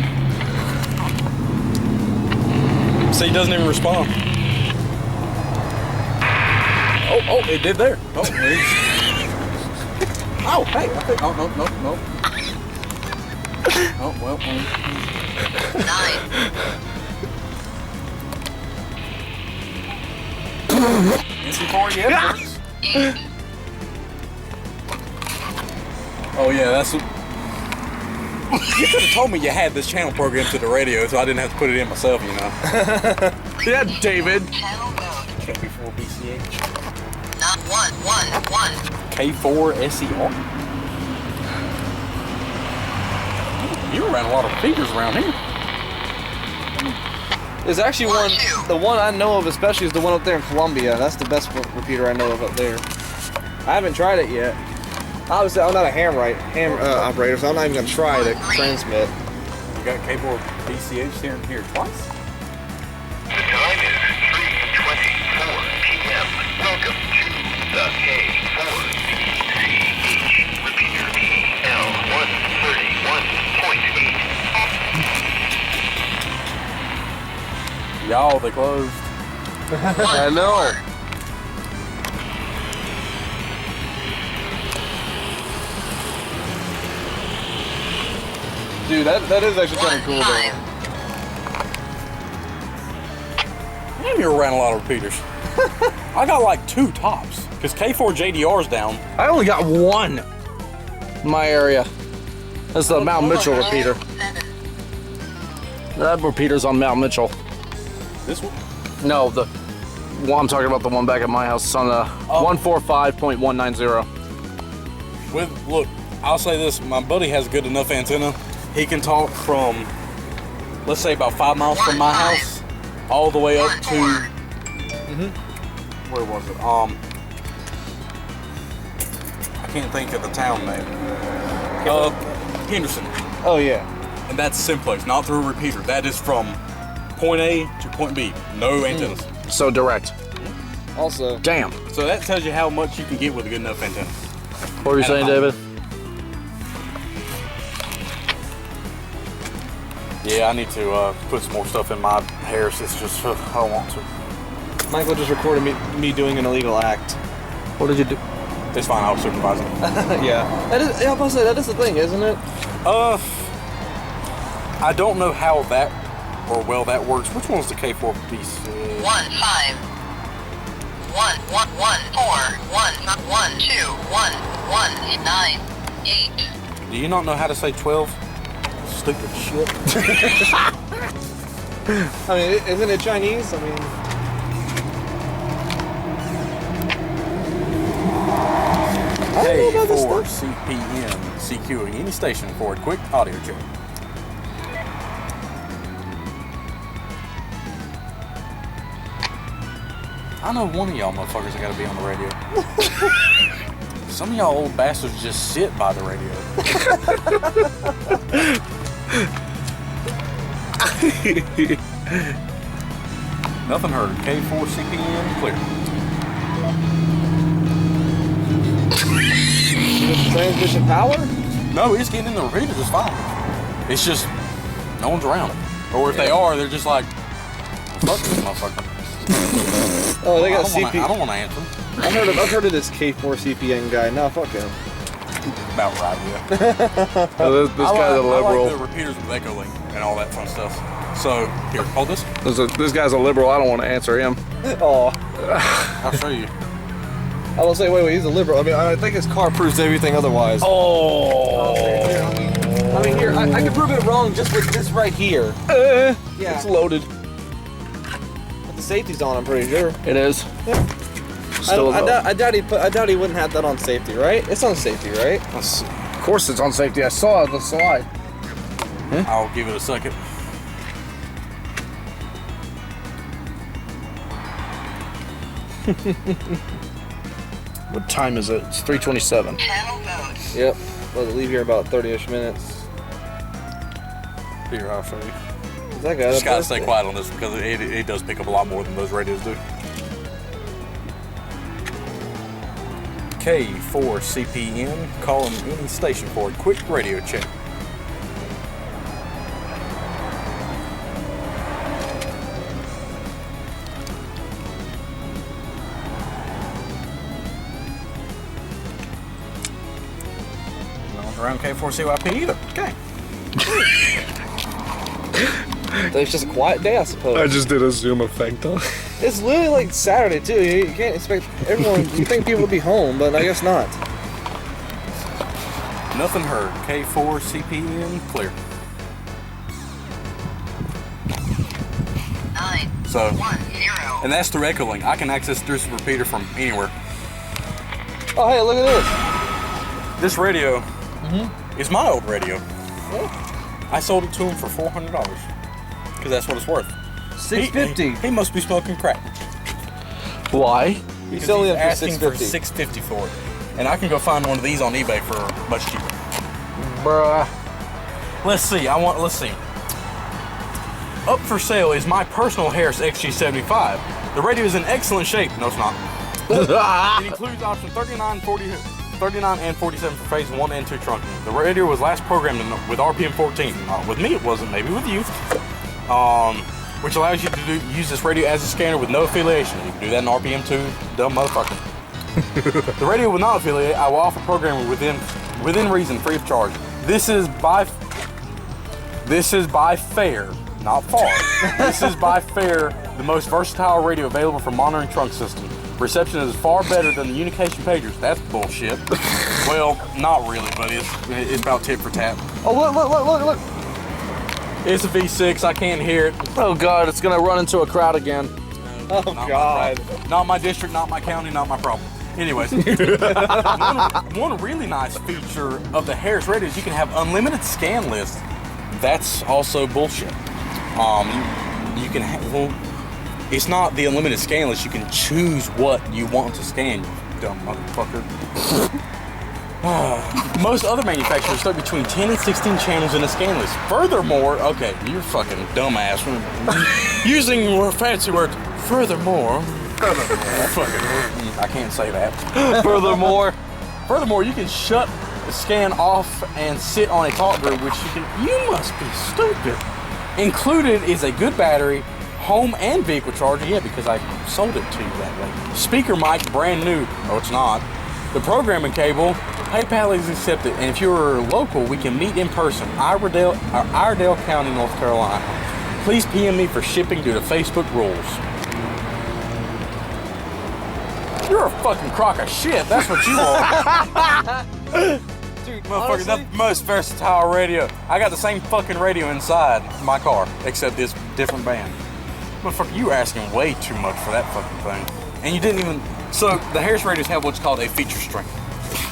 See, he doesn't even respond. Oh, it did there. Oh, oh, hey, I think. Oh, no. Oh, well. 9. NC4, yeah. Oh yeah, that's. You could have told me you had this channel programmed to the radio, so I didn't have to put it in myself, you know. Yeah, David. K4 BCH. Not 111. K4 SER. You ran a lot of repeaters around here. There's actually one, the one I know of especially is the one up there in Columbia. That's the best repeater I know of up there. I haven't tried it yet. Obviously, I'm not a ham operator, so I'm not even gonna try to transmit. We got K4 BCH here twice. The time is 3:24 p.m. Welcome to the K4 BCH repeater PL131.8. Y'all, they closed. I know. Dude, that is actually kind of cool though. You ran a lot of repeaters. I got like 2 tops, because K4 JDR's down. I only got 1 in my area. That's the Mount Mitchell repeater. That repeater's on Mount Mitchell. This one? No, the one I'm talking about, the one back at my house. It's on 145.190. Look, I'll say this: my buddy has a good enough antenna. He can talk from, let's say, about 5 miles from my house, all the way up to. Where was it? I can't think of the town name. Henderson. Oh yeah. And that's simplex, not through a repeater. That is from point A to point B. No antennas. So direct. Also. Damn. So that tells you how much you can get with a good enough antenna. What were you saying, David? Yeah, I need to put some more stuff in my hair. It's just, I don't want to. Michael just recorded me doing an illegal act. What did you do? It's fine, I was supervising. Yeah. That is, I was about to say, that is the thing, isn't it? I don't know how that, or well that works. Which one's the K4 piece? 1 5 1 1 1 4 1 1 2 1 1 9 8. Do you not know how to say 12? Stupid shit. I mean, isn't it Chinese? I mean. K4 CPN CQing any station for a quick audio check. I know one of y'all motherfuckers that gotta be on the radio. Some of y'all old bastards just sit by the radio. Nothing heard. K4 CPN clear. Transmission power? No, it's getting in the repeater just fine. It's just no one's around. Or if they are, they're just like, fuck this motherfucker. Oh, they got CP. I don't want to answer. I've heard of this K4 CPN guy. No, fuck him. About right, yeah. This guy's a liberal. I like the repeaters with Echo Link and all that fun stuff. So, here, hold this. This guy's a liberal. I don't want to answer him. Oh. I'll show you. I will say, wait, he's a liberal. I mean, I think his car proves everything otherwise. Oh. I mean, here, I can prove it wrong just with this right here. Yeah. It's loaded. But the safety's on, I'm pretty sure. It is. Yeah. Still I doubt he wouldn't have that on safety, right? It's on safety, right? Of course it's on safety. I saw the slide. Huh? I'll give it a second. What time is it? It's 3:27. Yep. We'll leave here about 30-ish minutes. Here, I'll show you. Is that guy? Just gotta stay quiet on this because it does pick up a lot more than those radios do. K4CPN, calling any station for a quick radio check. Around K4CYP either. Okay. It's just a quiet day, I suppose. I just did a zoom effect on. It's literally like Saturday too. You can't expect everyone. You think people would be home, but I guess not. Nothing heard. K4CPN clear. 9. So, 1 0. and that's through Echolink. I can access this repeater from anywhere. Oh hey, look at this. This radio is my old radio. I sold it to him for $400 because that's what it's worth. $650. He must be smoking crack. Why? He's selling it for asking for $650. $650 for it, and I can go find one of these on eBay for much cheaper. Bruh. Let's see. Let's see. Up for sale is my personal Harris XG75. The radio is in excellent shape. No, it's not. It includes option 39 and 47 for phase 1 and 2 trunking. The radio was last programmed with RPM 14. Not with me, it wasn't. Maybe with you. Which allows you to use this radio as a scanner with no affiliation. You can do that in RPM 2, dumb motherfucker. The radio will not affiliate. I will offer programming within reason, free of charge. This is by far, not far. This is by far the most versatile radio available for monitoring trunk system. Reception is far better than the Unication pagers. That's bullshit. Well, not really, but it's about tit for tat. Oh look! It's a V6. I can't hear it. Oh God, it's gonna run into a crowd again. Oh God! Not my district, not my county, not my problem. Anyways, one really nice feature of the Harris radio is you can have unlimited scan lists. That's also bullshit. You can have, well, it's not the unlimited scan list. You can choose what you want to scan, you dumb motherfucker. Most other manufacturers start between 10 and 16 channels in a scan list. Furthermore, okay, you're fucking dumbass. Using more fancy words. Furthermore, I can't say that. Furthermore, you can shut the scan off and sit on a talk group, which you must be stupid. Included is a good battery, home and vehicle charger. Yeah, because I sold it to you that way. Speaker mic, brand new. No, it's not. The programming cable, PayPal is accepted, and if you're local, we can meet in person. Iredell County, North Carolina. Please PM me for shipping due to Facebook rules. You're a fucking crock of shit. That's what you are. Dude, motherfucker, that's the most versatile radio. I got the same fucking radio inside my car, except this different band. Motherfucker, you were asking way too much for that fucking thing. And you didn't even... So, the Harris radios have what's called a feature string.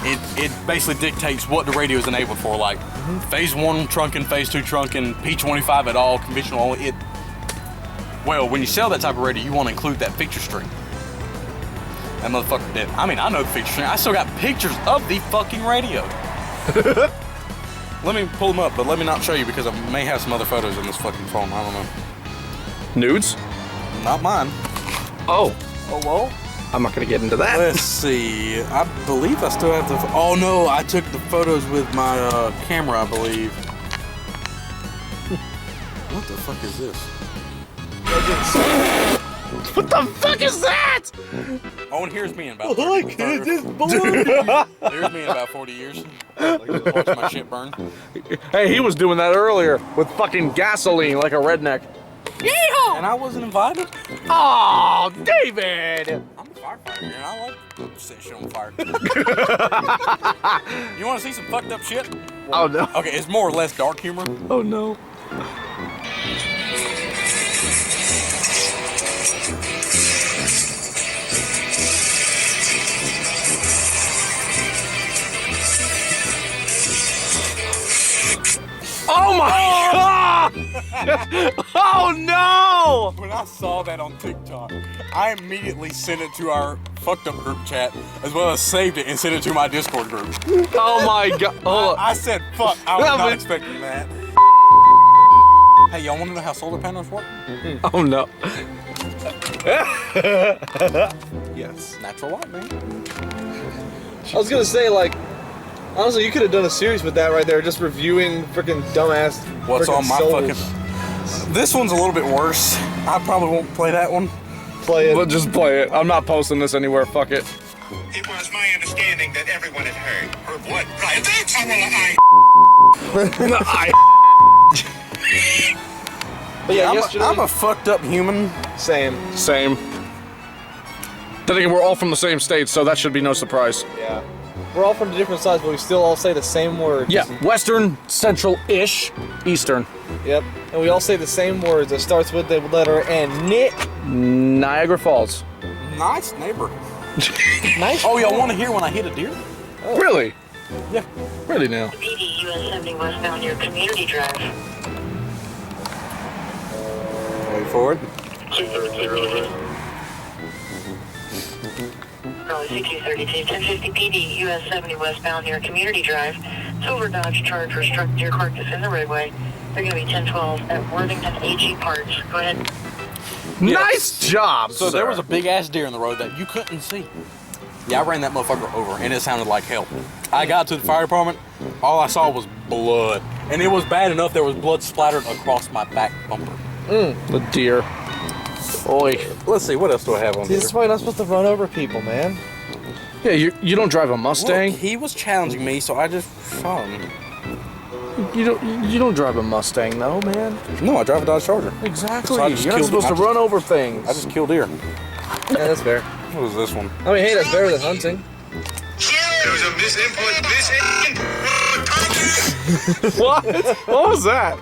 It basically dictates what the radio is enabled for, like phase 1 trunking, phase 2 trunking, P25 at all, conventional only. Well, when you sell that type of radio, you want to include that feature string. That motherfucker did. I mean, I know the feature string. I still got pictures of the fucking radio. Let me pull them up, but let me not show you because I may have some other photos in this fucking phone. I don't know. Nudes? Not mine. Oh. Oh, well? I'm not gonna get into that. Let's see. I believe I still have the... Oh, no. I took the photos with my camera, I believe. What the fuck is this? What the fuck is that? Oh, and here's me in about 40 years. Here's me in about 40 years. Watch my shit burn. Hey, he was doing that earlier with fucking gasoline like a redneck. Yeehaw! And I wasn't invited? Oh, David! I'm a firefighter here, and I like Set shit on fire. You want to see some fucked up shit? Oh no. Okay, it's more or less dark humor. Oh no. Oh my god! Oh no! When I saw that on TikTok, I immediately sent it to our fucked up group chat, as well as saved it and sent it to my Discord group. Oh my god! I said, fuck, I was not expecting that. Hey, y'all want to know how solar panels work? Oh no. Yes. Natural light, man. I was gonna say, like, honestly, you could have done a series with that right there, just reviewing freaking dumbass. What's on my solar. fucking... This one's a little bit worse. I probably won't play that one. Play it. But just play it. I'm not posting this anywhere. Fuck it. It was my understanding that everyone had heard. Heard what? Right. That's I. But yeah, yesterday. I'm a fucked up human. Same. Same. Then again, we're all from the same state, so that should be no surprise. Yeah. We're all from different sides, but we still all say the same words. Yeah, Western, Central-ish, Eastern. Yep. And we all say the same words. It starts with the letter N. Niagara Falls. Nice neighbor. Nice. Oh, y'all want to hear when I hit a deer? Oh. Really? Yeah. Really now? PD US 70 westbound near Community Drive. Wait forward. Probably CQ32, 1050 PD US 70 westbound near Community Drive. Silver Dodge Charger struck deer carcass in the roadway. They're going to be 1012 at Worthington AG Parts. Go ahead. Nice job, So sir. there was a big ass deer in the road that you couldn't see. Yeah, I ran that motherfucker over, and it sounded like hell. I got to the fire department, all I saw was blood. And it was bad enough there was blood splattered across my back bumper. The deer. Oi. Let's see, what else do I have on This is here? why you're not supposed to run over people, man. Yeah, you don't drive a Mustang. Look, he was challenging me, so I just shot him. You don't drive a Mustang, though, man. No, I drive a Dodge Charger. Exactly. So I just You're not killed- supposed to run over things. I just killed deer. Yeah, that's fair. What was this one? I mean, hey, that's better than hunting. There was a misinput. What? What was that?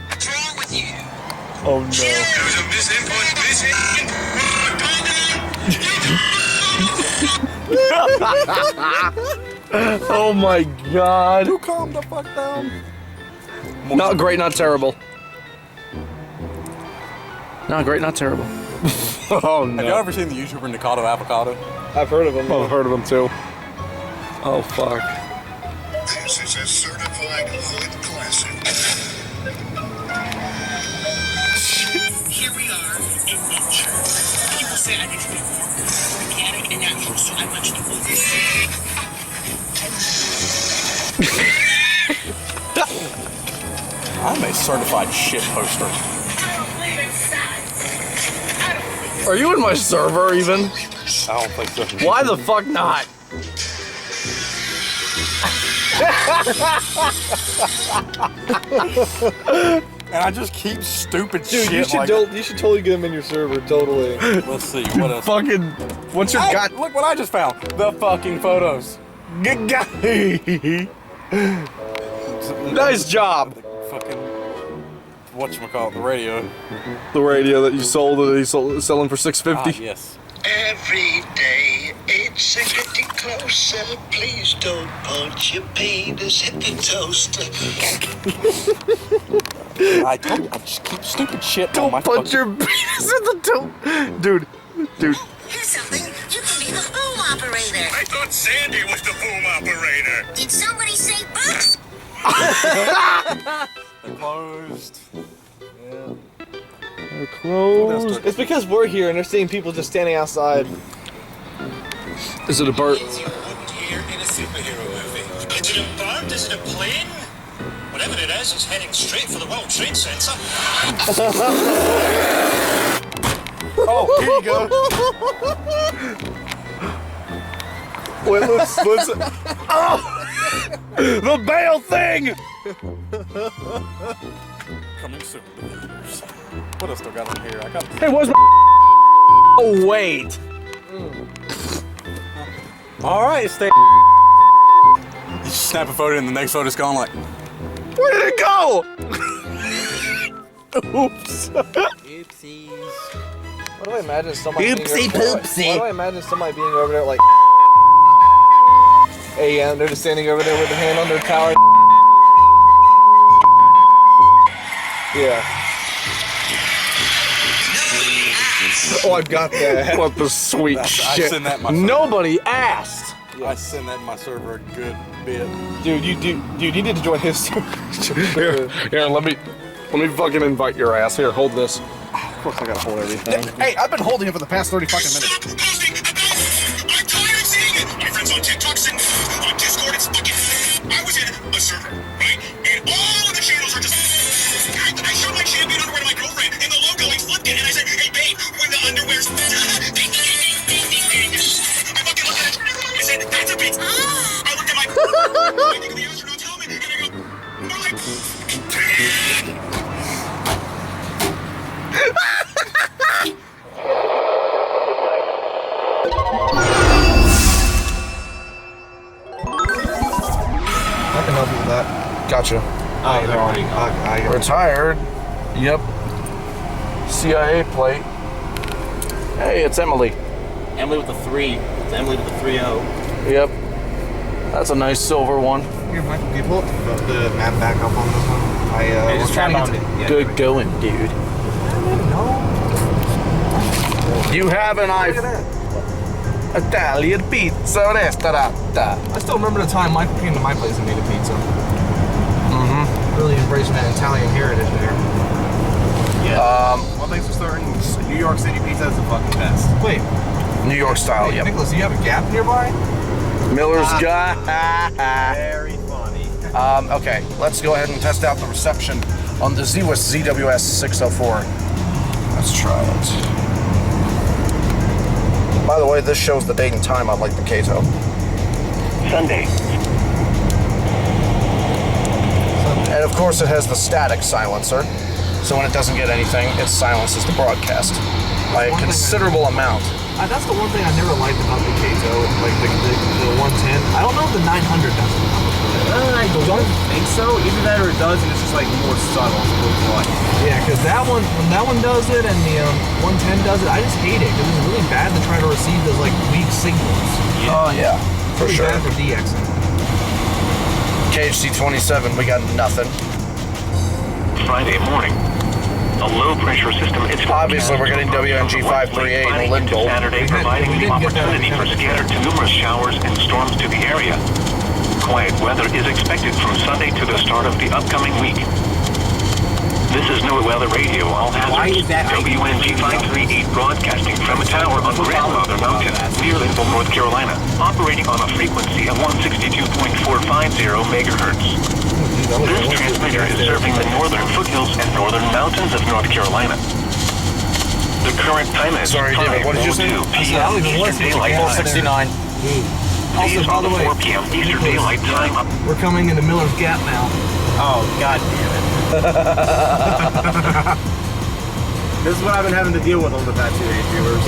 What's wrong with you? Oh no. There was a misinput. Oh my god. You calm the fuck down. Not great, not terrible. Not great, not terrible. Oh no. Have y'all ever seen the YouTuber Nikado Avocado? I've heard of them. I've heard of him too. Oh fuck. This is a certified hood classic. Here we are in nature. People say I need to be more organic and natural, so I went to the woods. I'm a certified shit poster. Are you in my server even? I don't think so. Why the fuck not? And I just keep stupid Dude, shit you should like you should totally get them in your server, totally. Let's see, what else? Fucking, what's your Hey, god? look what I just found. The fucking photos. Good guy. Nice job. Fucking, whatchamacallit, the radio. The radio that you sold that he's selling for $650. Yes. Every day it's getting closer. Please don't punch your penis. Hit the toaster. I told you, I just keep stupid shit on Don't my punch fucking... your penis in the toe. Dude. Here's something. You can be the boom operator. I thought Sandy was the boom operator. Did somebody say boom? They're closed. They're closed. It's because we're here and they're seeing people just standing outside. Is it a bird? Here in a superhero movie. Is it a bird? Is it a plane? Whatever it is, it's heading straight for the World Trade Center. Oh, here you go. Wait, let's oh! The bail thing! Coming soon. What else do I got on here? I got... Hey, where's my... Oh, wait. All right, stay. You snap a photo and the next photo's gone like, where did it go? oops. Oopsies. What do I imagine somebody Oopsie being poopsie. Why do I imagine somebody being over there like AM? They're just standing over there with their hand on their tower. Yeah. Oh, I've got that. What the sweet I shit. send that myself. Nobody asked. I send that in my server a good bit. Dude, you need to join his. Here, let me fucking invite your ass. Here, hold this. Of course I gotta hold everything. Hey, I've been holding it for the past 30 fucking minutes. I'm tired of seeing it. My friends on TikTok send on Discord. It's fucking. I was in a server, right? And all of the channels are just. I showed my champion underwear to my girlfriend, and the logo is flipped it, and I said, "Hey babe, when the underwear's." I fucking looked at it. I said, "That's a bitch." I looked at my. I think of the astronaut's helmet, and I go, "No, like." I can help you with that. Gotcha. Oh, they're already. I Retired. Yep. CIA plate. Hey, it's Emily. Emily with the 3. It's Emily with the 3-0. Yep. That's a nice silver one. Here, Michael, can you pull the map back up on this one? I was trying to get to... Yeah, good going, dude. You have an Italian pizza restaurant. I still remember the time Michael came to my place and made a pizza. Mm-hmm. Really embracing that Italian heritage there. Yeah. Well, thanks for starting. New York City pizza is the fucking best. Wait. New York style, Wait, yep. Nicholas, do you have a Gap nearby? Miller's guy. Very funny. Okay, let's go ahead and test out the reception on the Zhiwhis ZWS-604. Let's try it. By the way, this shows the date and time unlike the Kaito. Sunday. And of course it has the static silencer, so when it doesn't get anything, it silences the broadcast by a considerable amount. That's the one thing I never liked about the Kaito, like the 110. I don't know if the 900 does it. I don't think so. Either that or it does, and it's just like more subtle. Yeah, because when that one does it and the 110 does it, I just hate it because it's really bad to try to receive those like weak signals. Oh yeah, for Pretty sure. bad for DXing. KHC-27, we got nothing. Friday morning. A low-pressure system is obviously we're getting WNG-538 in Lindell. Saturday, providing the opportunity for scattered numerous showers and storms to the area. Quiet weather is expected from Sunday to the start of the upcoming week. This is New Weather Radio, all hazards. WNG-538 broadcasting from a tower on Grandmother Mountain, near Lindell, North Carolina, operating on a frequency of 162.450 megahertz. This transmitter is serving the northern foothills and northern mountains of North Carolina. The current time is 5:02 p.m. Eastern Daylight Time. 469. Also, by the way, 4 p.m. Eastern Daylight Time. We're coming into Miller's Gap now. Oh, god damn it. This is what I've been having to deal with over the past 2 days, viewers.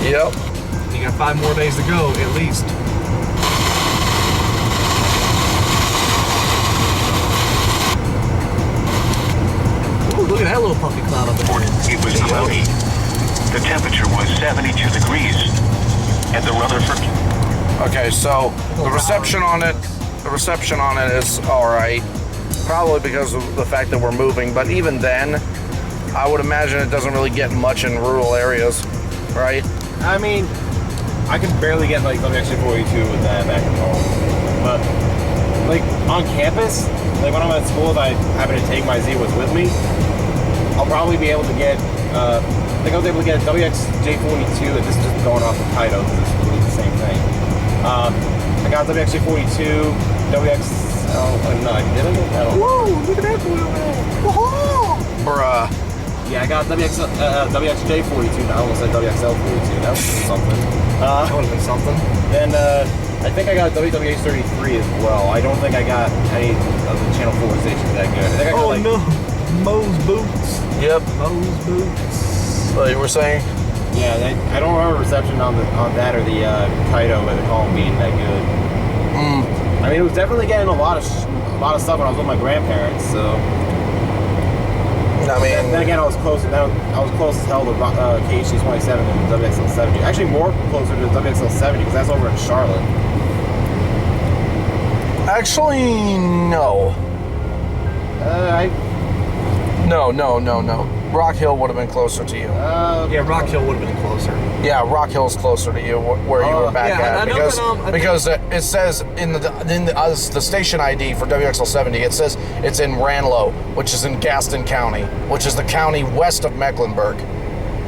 Yep. You got 5 more days to go, at least. Ooh, look at that little puffy cloud up there. It was cloudy. The temperature was 72 degrees. And the weather for... Okay, so the reception on it is all right. Probably because of the fact that we're moving, but even then, I would imagine it doesn't really get much in rural areas, right? I mean, I can barely get like WXG-42 with that back at home. But like on campus, like when I'm at school, if I happen to take my Zhiwhis with me, I'll probably be able to get. I was able to get WXJ-42, and this is just going off the Kaito because it's really the same thing. I got WXJ-42, no, I didn't. Whoa, look at that boy over there. Whoa! Bruh. Yeah, I got WXJ-42, now I almost said WXL-42, that was something. That would have been something. Then, I think I got WWH-33 as well. I don't think I got any of the Channel 4 stations that good. I think I got no. Moe's boots. Yep. Moe's boots. Well, you were saying? Yeah, I don't remember reception on that or the Kaito with the call being that good. I mean, it was definitely getting a lot of stuff when I was with my grandparents. So. I mean, then again, I was close. I was close as hell to KHC-27 and WXL-70. Actually, more closer to WXL-70 because that's over in Charlotte. Actually, no. No. Rock Hill would have been closer to you. Yeah, Rock Hill would have been closer. Yeah, Rock Hill's closer to you where you were back at because it says in the station ID for WXL-70 it says it's in Ranlow, which is in Gaston County, which is the county west of Mecklenburg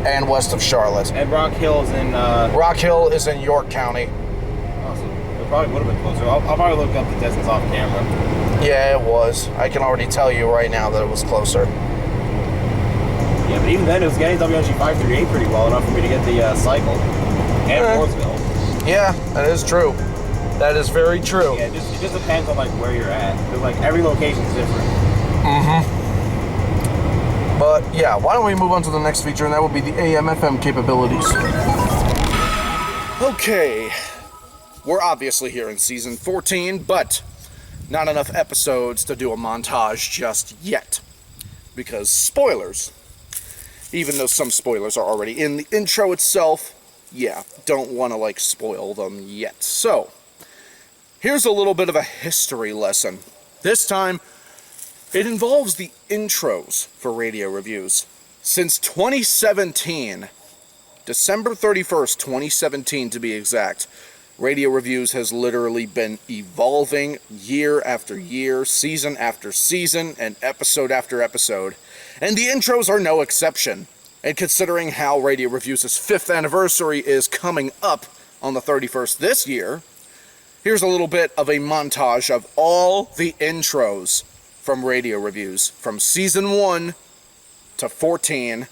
and west of Charlotte. And Rock Hill is in Rock Hill is in York County. Awesome. It probably would have been closer. I'll probably look up the distance off camera. Yeah, it was. I can already tell you right now that it was closer. Yeah, but even then, it was getting WNG 538 pretty well enough for me to get the cycle. And Mooresville. Yeah, that is true. That is very true. Yeah, it just depends on like where you're at. Because like every location's different. But yeah, why don't we move on to the next feature, and that would be the AM/FM capabilities. Okay, we're obviously here in season 14, but not enough episodes to do a montage just yet. Because spoilers. Even though some spoilers are already in the intro itself, yeah, don't want to, like, spoil them yet. So, here's a little bit of a history lesson. This time, it involves the intros for radio reviews. Since 2017, December 31st, 2017 to be exact, Radio Reviews has literally been evolving year after year, season after season, and episode after episode. And the intros are no exception. And considering how Radio Reviews' 5th anniversary is coming up on the 31st this year, here's a little bit of a montage of all the intros from Radio Reviews, from season 1 to 14,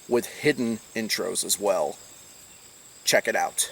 with hidden intros as well. Check it out.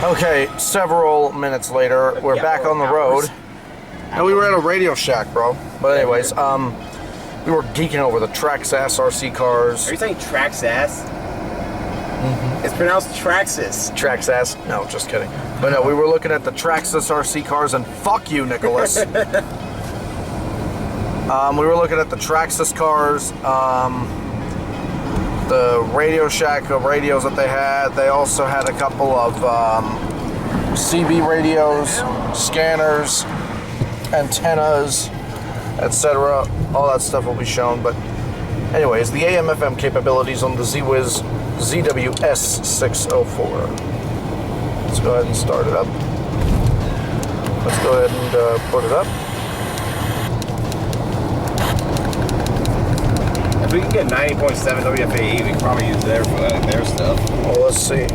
Okay, several minutes later, we're back on the road. And we were at a Radio Shack, bro. But anyways, we were geeking over the Traxxas RC cars. Are you saying Traxxas? Mm-hmm. It's pronounced Traxxas. Traxxas? No, just kidding. But no, we were looking at the Traxxas RC cars, and fuck you, Nicholas. We were looking at the Traxxas cars, the Radio Shack radios that they had. They also had a couple of CB radios, scanners, antennas, etc. All that stuff will be shown. But anyways, the AM/FM capabilities on the Zhiwhis ZWS-604. Let's go ahead and start it up. Let's go ahead and put it up. If we can get 90.7 WFAE, we can probably use their stuff. Well, let's see.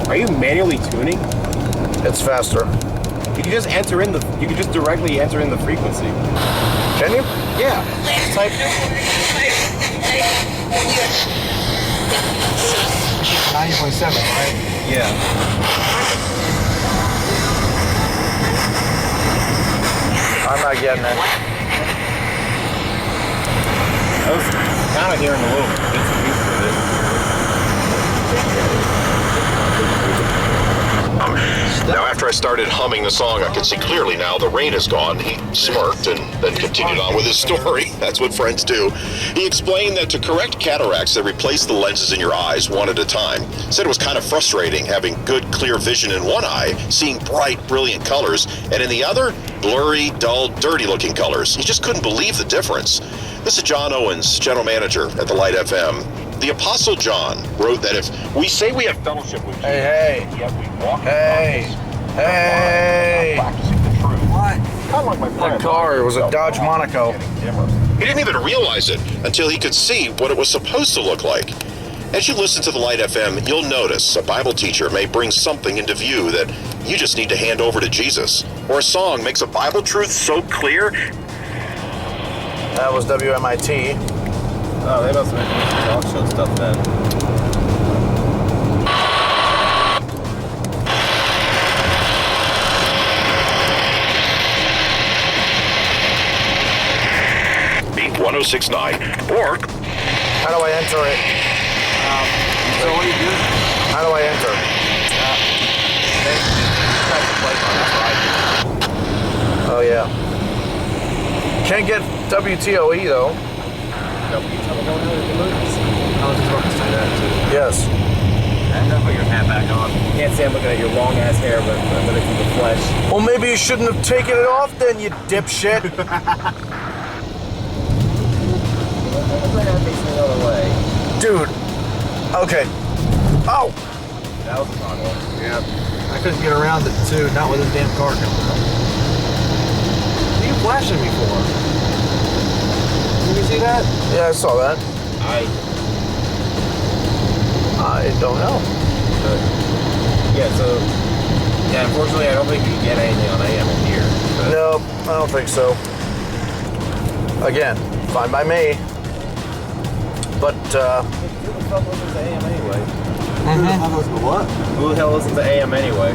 Are you manually tuning? It's faster. You can just enter in the. You can just directly enter in the frequency. Can you? Yeah. Type. 90.7, right? Yeah. I'm not getting it. I was kind of hearing a little bits and pieces of it. Now, after I started humming the song, I could see clearly now the rain is gone. He smirked and then continued on with his story. That's what friends do. He explained that to correct cataracts, they replace the lenses in your eyes one at a time. Said it was kind of frustrating having good, clear vision in one eye, seeing bright, brilliant colors, and in the other, blurry, dull, dirty-looking colors. He just couldn't believe the difference. This is John Owens, general manager at the Light FM. The Apostle John wrote that if we say we have fellowship with Jesus, yet we walk in practicing the truth. What? Kind of like my friend. That car was a Dodge Monaco. He didn't even realize it until he could see what it was supposed to look like. As you listen to the Light FM, you'll notice a Bible teacher may bring something into view that you just need to hand over to Jesus. Or a song makes a Bible truth so clear. That was WMIT. Oh, they must have been talk show stuff then. Beat 1069. Or how do I enter it? So what do you do? How do I enter? Oh yeah. Can't get WTOE though. Yes. I'm gonna put your hat back on. Can't say I'm looking at your long ass hair, but I'm gonna keep the flesh. Well, maybe you shouldn't have taken it off then, you dipshit. Dude. Okay. Oh! That was a fun one. Yeah. I couldn't get around it too, not with this damn car coming up. What are you flashing me for? Did you see that? Yeah, I saw that. I don't know. Yeah, unfortunately, I don't think you can get anything on AM in here. But no, I don't think so. Again, fine by me. But, who the fuck listens to AM anyway? Who the hell listens to what? Who the hell listens to AM anyway?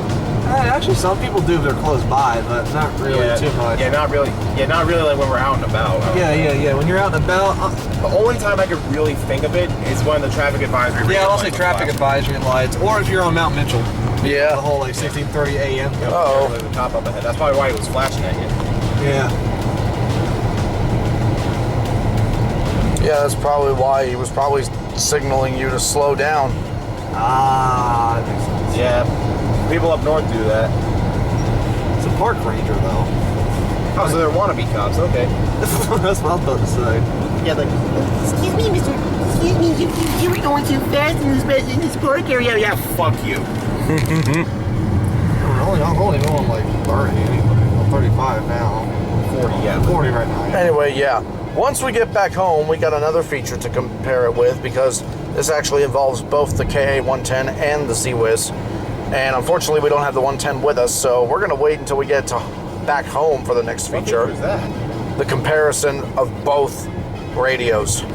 Actually, some people do if they're close by, but not really too much. Yeah, not really. Yeah, not really like when we're out and about. Yeah. When you're out and about, the only time I could really think of it is when the traffic advisory. Yeah, I'll say traffic advisory lights, or if you're on Mount Mitchell. Yeah. The whole like 16:30 a.m. Oh. The top up ahead. That's probably why he was flashing at you. Yeah. Yeah, that's probably why he was probably signaling you to slow down. Ah, that makes sense. Yeah. People up north do that. It's a park ranger, though. Oh, so they're wannabe cops. Okay. That's what I was about to say. Yeah, like, excuse me, mister. Excuse me, you were going too fast in this park area. Yeah, fuck you. I'm only going like 30 anyway. I'm 35 now. 40, yeah. 40 right now. Yeah. Anyway, yeah. Once we get back home, we got another feature to compare it with because this actually involves both the KA110 and the Zhiwhis. And unfortunately, we don't have the 110 with us, so we're going to wait until we get back home for the next feature. What is that? The comparison of both radios.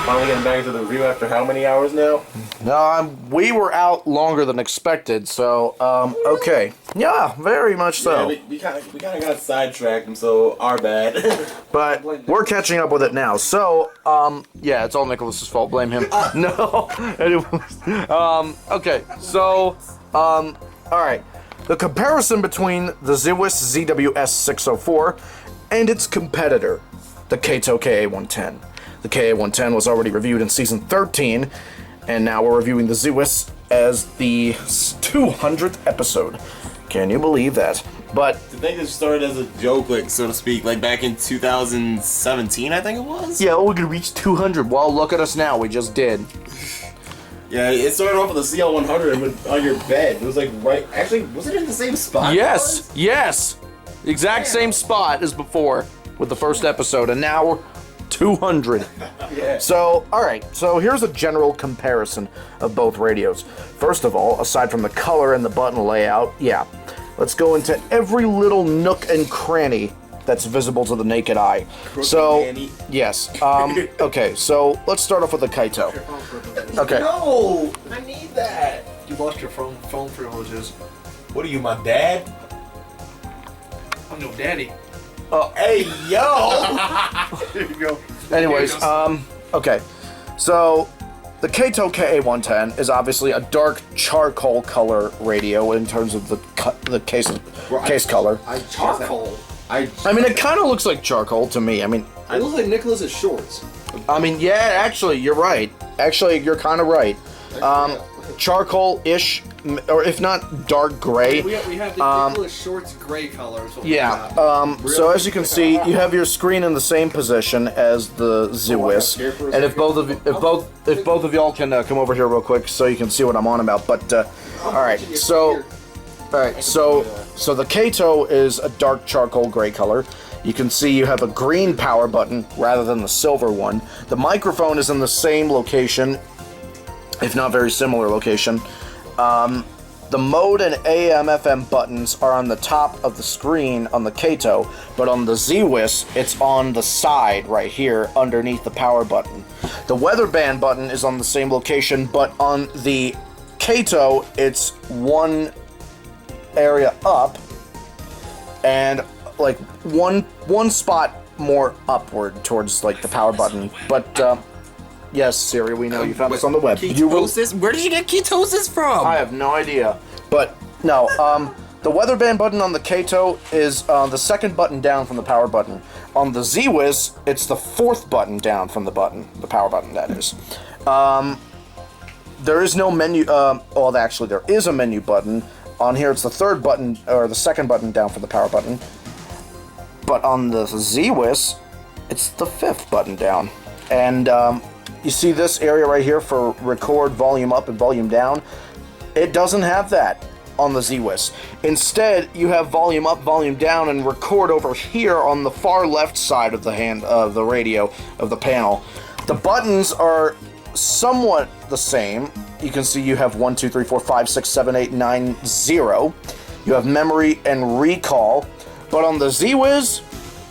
finally getting back into the review after how many hours now? No, we were out longer than expected, so, okay. Yeah, very much so. Yeah, we kind of got sidetracked, and so our bad. But we're catching up with it now. So, yeah, it's all Nicholas's fault. Blame him. No. Anyways, okay, so, all right. The comparison between the Zhiwhis ZWS-604 and its competitor, the Kaito KA110. The KA110 was already reviewed in Season 13, and now we're reviewing the Zhiwhis as the 200th episode. Can you believe that? But I think this started as a joke, like, so to speak, like back in 2017, I think it was? yeah, we're gonna reach 200. Well, look at us now. We just did. Yeah, it started off with a CL100 on your bed. It was like right. Actually, was it in the same spot? Yes, yes. Exact same spot as before with the first episode, and now we're 200. Yeah. So, alright, so here's a general comparison of both radios. First of all, aside from the color and the button layout, yeah, let's go into every little nook and cranny that's visible to the naked eye. So, yes, okay, so let's start off with the Kaito. Okay. No! I need that! You lost your phone privileges. What are you, my dad? I'm no daddy. Oh, hey, yo! There you go. Anyways, okay, so the Kaito KA110 is obviously a dark charcoal color radio in terms of the case color. Charcoal. I mean, it kind of looks like charcoal to me. I mean, It looks like Nicholas's shorts. I mean, yeah, actually, you're right. Actually, you're kind of right. Charcoal-ish, or if not dark gray. We have the Nicholas shorts gray color. Yeah. So as you can see, you have your screen in the same position as the Zhiwhis, and if both of y'all can come over here real quick, so you can see what I'm on about. But all right, so the Kaito is a dark charcoal gray color. You can see you have a green power button rather than the silver one. The microphone is in the same location, if not very similar location. The mode and AM/FM buttons are on the top of the screen on the Kaito, but on the Zhiwhis, it's on the side right here underneath the power button. The weather band button is on the same location, but on the Kaito, it's one area up and like one spot more upward towards like the power button. But yes, Siri, we know you found this on the web. Ketosis? Where did you get ketosis from? I have no idea. But no, the weather band button on the Kaito is the second button down from the power button. On the Zhiwhis, it's the fourth button down from the power button, that is. There is no menu, well, actually there is a menu button. On here, it's the third button, or the second button down from the power button. But on the Zhiwhis, it's the fifth button down. And you see this area right here for record volume up and volume down? It doesn't have that on the Zhiwhis. Instead, you have volume up, volume down, and record over here on the far left side of the radio, of the panel. The buttons are somewhat the same. You can see you have 1, 2, 3, 4, 5, 6, 7, 8, 9, 0. You have memory and recall. But on the Zhiwhis,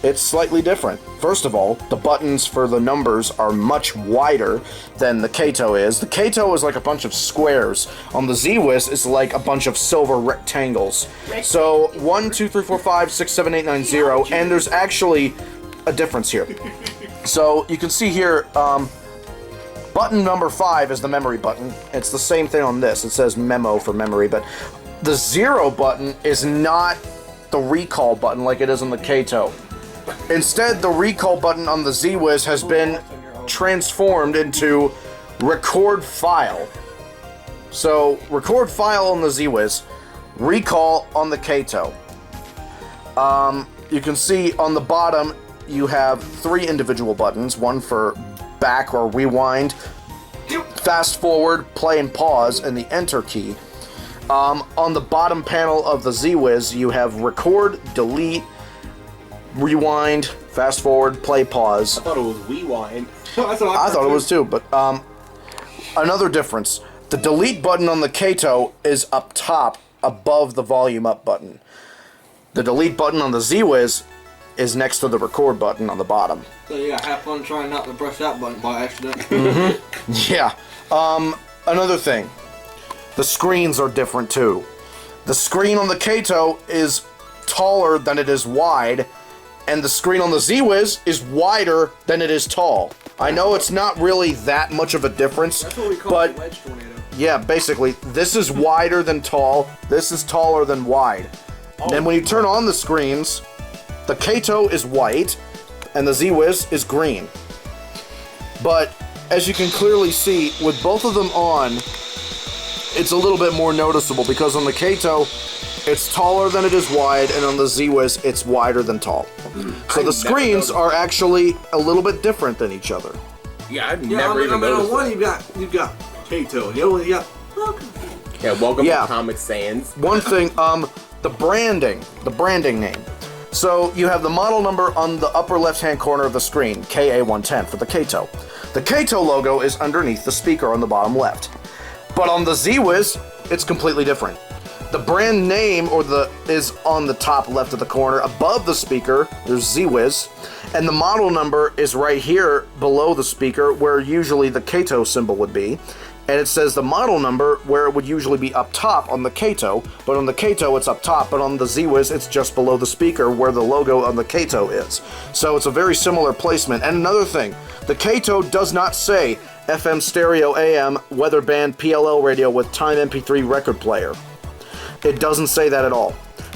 it's slightly different. First of all, the buttons for the numbers are much wider than the Kaito is. The Kaito is like a bunch of squares. On the Zhiwhis, it's like a bunch of silver rectangles. So 1, 2, 3, 4, 5, 6, 7, 8, 9, 0, and there's actually a difference here. So you can see here, button number 5 is the memory button. It's the same thing on this. It says memo for memory, but the 0 button is not the recall button like it is on the Kaito. Instead, the recall button on the Zhiwhis has been transformed into record file. So, record file on the Zhiwhis, recall on the Kaito. You can see on the bottom you have 3 individual buttons, one for back or rewind, fast forward, play and pause, and the enter key. On the bottom panel of the Zhiwhis, you have record, delete, rewind, fast forward, play, pause. I thought it was rewind. I thought it was too, but another difference. The delete button on the Kaito is up top above the volume up button. The delete button on the Zhiwhis is next to the record button on the bottom. So yeah, have fun trying not to press that button by accident. Yeah. Another thing. The screens are different too. The screen on the Kaito is taller than it is wide, and the screen on the ZWIS is wider than it is tall. I know it's not really that much of a difference, That's what we call but a wedge tornado. yeah, basically, this is wider than tall, this is taller than wide. And then when you turn on the screens, the Kaito is white, and the ZWIS is green. But, as you can clearly see, with both of them on, it's a little bit more noticeable, because on the Kaito, it's taller than it is wide, and on the ZWIS, it's wider than tall. So the screens are actually a little bit different than each other. Yeah, I've Yeah, never even noticed. on one you got Kaito. You got Yeah, welcome to Comic Sans. One thing, the branding name. So you have the model number on the upper left-hand corner of the screen, KA110 for the Kaito. The Kaito logo is underneath the speaker on the bottom left. But on the ZWIS, it's completely different. The brand name is on the top left of the corner. Above the speaker, there's ZWIS, and the model number is right here below the speaker, where usually the Kaito symbol would be. And it says the model number where it would usually be up top on the Kaito, but on the Kaito it's up top, but on the ZWIS it's just below the speaker where the logo on the Kaito is. So it's a very similar placement. And another thing, the Kaito does not say FM stereo AM weather band PLL radio with time MP3 record player. It doesn't say that at all.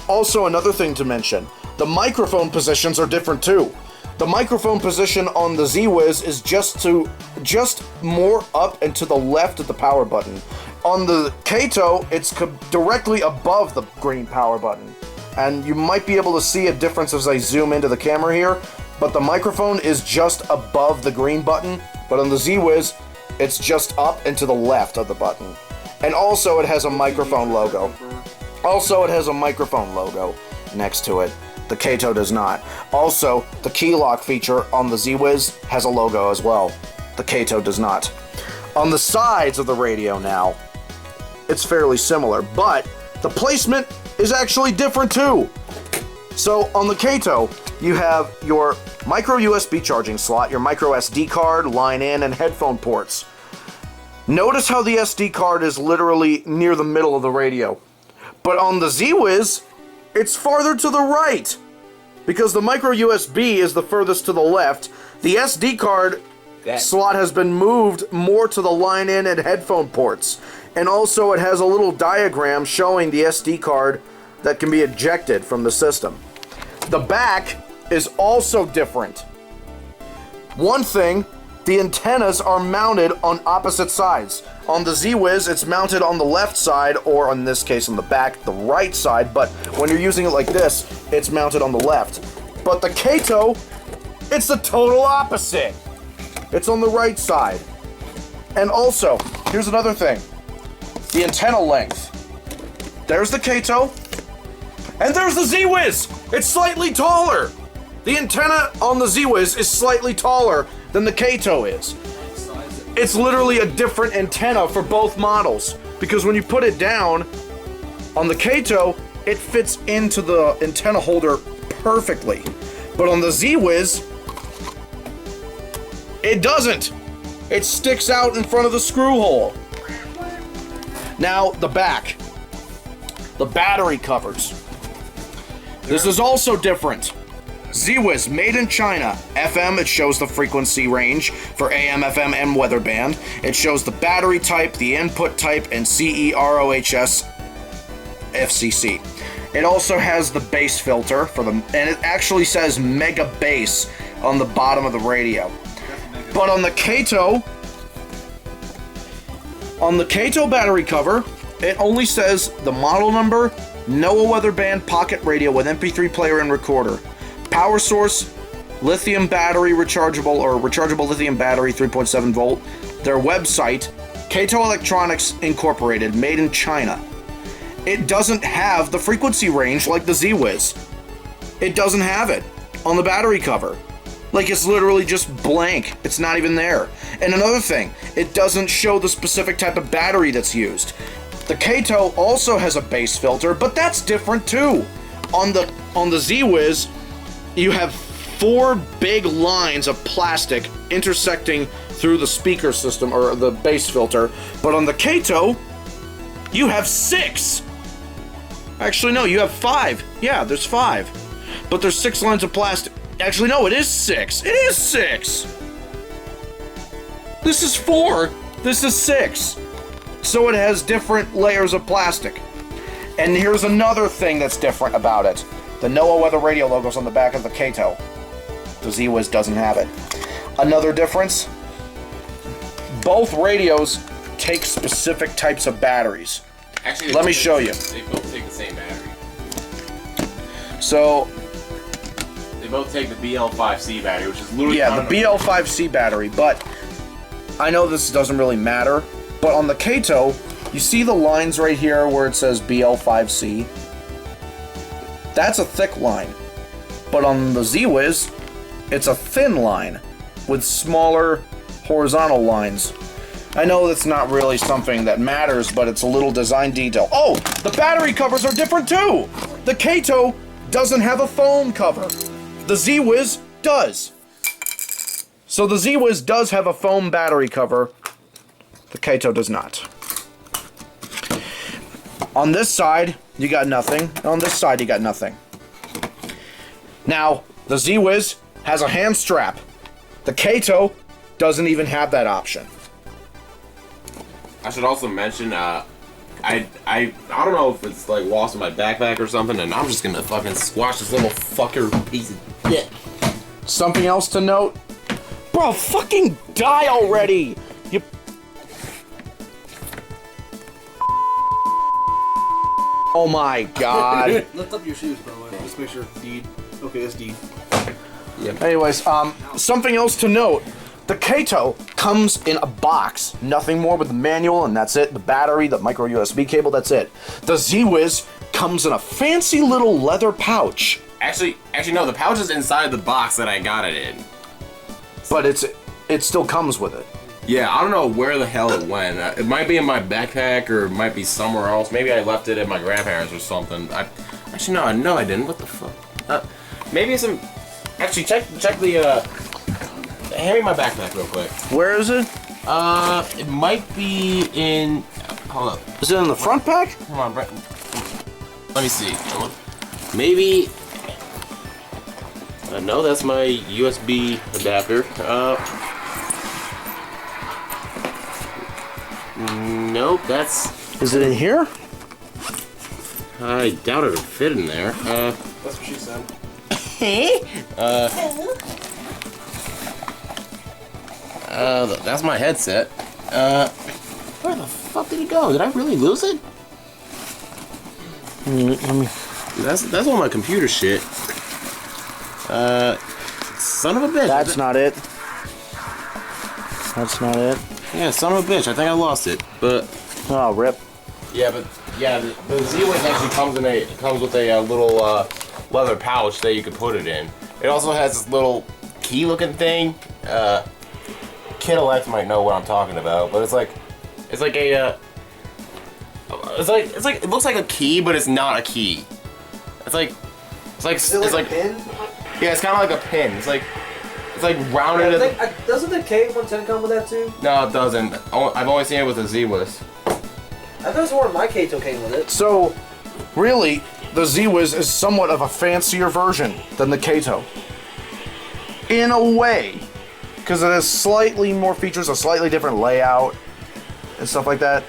Also, another thing to mention, the microphone positions are different too. The microphone position on the ZWIS is just more up and to the left of the power button. On the Kaito, it's directly above the green power button. And you might be able to see a difference as I zoom into the camera here, but the microphone is just above the green button, but on the ZWIS, it's just up and to the left of the button. And also it has a microphone logo. Next to it. The Kaito does not. Also, the key lock feature on the ZWIS has a logo as well. The Kaito does not. On the sides of the radio now, it's fairly similar, but the placement is actually different too. So on the Kaito, you have your micro USB charging slot, your micro SD card, line in, and headphone ports. Notice how the SD card is literally near the middle of the radio. But on the ZWIS, it's farther to the right. Because the micro USB is the furthest to the left, the SD card slot has been moved more to the line in and headphone ports. And also it has a little diagram showing the SD card that can be ejected from the system. The back is also different. One thing, the antennas are mounted on opposite sides. On the ZWIS, it's mounted on the left side, or in this case on the back, the right side, but when you're using it like this, it's mounted on the left. But the Kaito, it's the total opposite. It's on the right side. And also, here's another thing. The antenna length. There's the Kaito, and there's the ZWIS. It's slightly taller. The antenna on the ZWIS is slightly taller than the Kaito is. It's literally a different antenna for both models, because when you put it down on the Kaito, it fits into the antenna holder perfectly. But on the ZWIS, it doesn't. It sticks out in front of the screw hole. Now, the back. The battery covers. This is also different. ZWIS, made in China. FM, it shows the frequency range for AM, FM, and weather band. It shows the battery type, the input type, and CEROHS FCC. It also has the bass filter for and it actually says mega bass on the bottom of the radio. But on the Kaito battery cover, it only says the model number, NOAA weather band pocket radio with MP3 player and recorder. Power source, lithium battery rechargeable lithium battery 3.7 volt. Their website, Kaito Electronics Incorporated, made in China. It doesn't have the frequency range like the ZWIS. It doesn't have it on the battery cover. Like, it's literally just blank. It's not even there. And another thing, it doesn't show the specific type of battery that's used. The Kaito also has a bass filter, but that's different too. On the ZWIS, you have 4 big lines of plastic intersecting through the speaker system or the bass filter, but on the Kaito, you have 6. Actually, no, you have 5. Yeah, there's 5. But there's 6 lines of plastic. Actually, no, it is 6. It is 6. This is 4. This is 6. So it has different layers of plastic. And here's another thing that's different about it. The NOAA weather radio logo's on the back of the Kaito. The ZWIS doesn't have it. Another difference, both radios take specific types of batteries. Actually, let me show you. They both take the same battery. So, they both take the BL5C battery, which is literally... Yeah, the BL5C battery, but I know this doesn't really matter, but on the Kaito, you see the lines right here where it says BL5C? That's a thick line. But on the ZWIS, it's a thin line with smaller horizontal lines. I know that's not really something that matters, but it's a little design detail. Oh, the battery covers are different too! The Kaito doesn't have a foam cover. The ZWIS does. So the ZWIS does have a foam battery cover. The Kaito does not. On this side, you got nothing. On this side, you got nothing. Now, the ZWIS has a hand strap. The Kaito doesn't even have that option. I should also mention, I don't know if it's like lost in my backpack or something, and I'm just gonna fucking squash this little fucker piece of shit. Something else to note? Bro, fucking die already! You... Oh my god. Lift up your shoes, by the way. Just make sure it's deed. Okay, it's deed. Yeah. Anyways, something else to note. The Kaito comes in a box. Nothing more with the manual, and that's it. The battery, the micro USB cable, that's it. The ZWIS comes in a fancy little leather pouch. Actually, no, the pouch is inside the box that I got it in. But it still comes with it. Yeah, I don't know where the hell it went. It might be in my backpack, or it might be somewhere else. Maybe I left it at my grandparents or something. Actually, no, I didn't. What the fuck? Maybe some... Actually, check the, hand me my backpack real quick. Where is it? It might be in... Hold up. Is it in the front pack? Come on, Brett. Let me see. Maybe... no, that's my USB adapter. Nope, that's... Is it in here? I doubt it would fit in there. That's what she said. That's my headset. Where the fuck did it go? Did I really lose it? Let me... That's all my computer shit. Son of a bitch. That's not it. That's not it. Yeah, son of a bitch. I think I lost it, but... Oh, rip. Yeah, but... Yeah, the ZWIS actually comes with a little, leather pouch that you could put it in. It also has this little key-looking thing. Kid-elects might know what I'm talking about, but it looks like a key, but it's not a key. It's like a pin? Yeah, it's kind of like a pin. It's like rounded. Doesn't the KA110 come with that too? No, it doesn't. I've only seen it with the ZWIS. I thought one of my Kaito came with it. So, really, the ZWIS is somewhat of a fancier version than the Kaito. In a way. Because it has slightly more features, a slightly different layout, and stuff like that.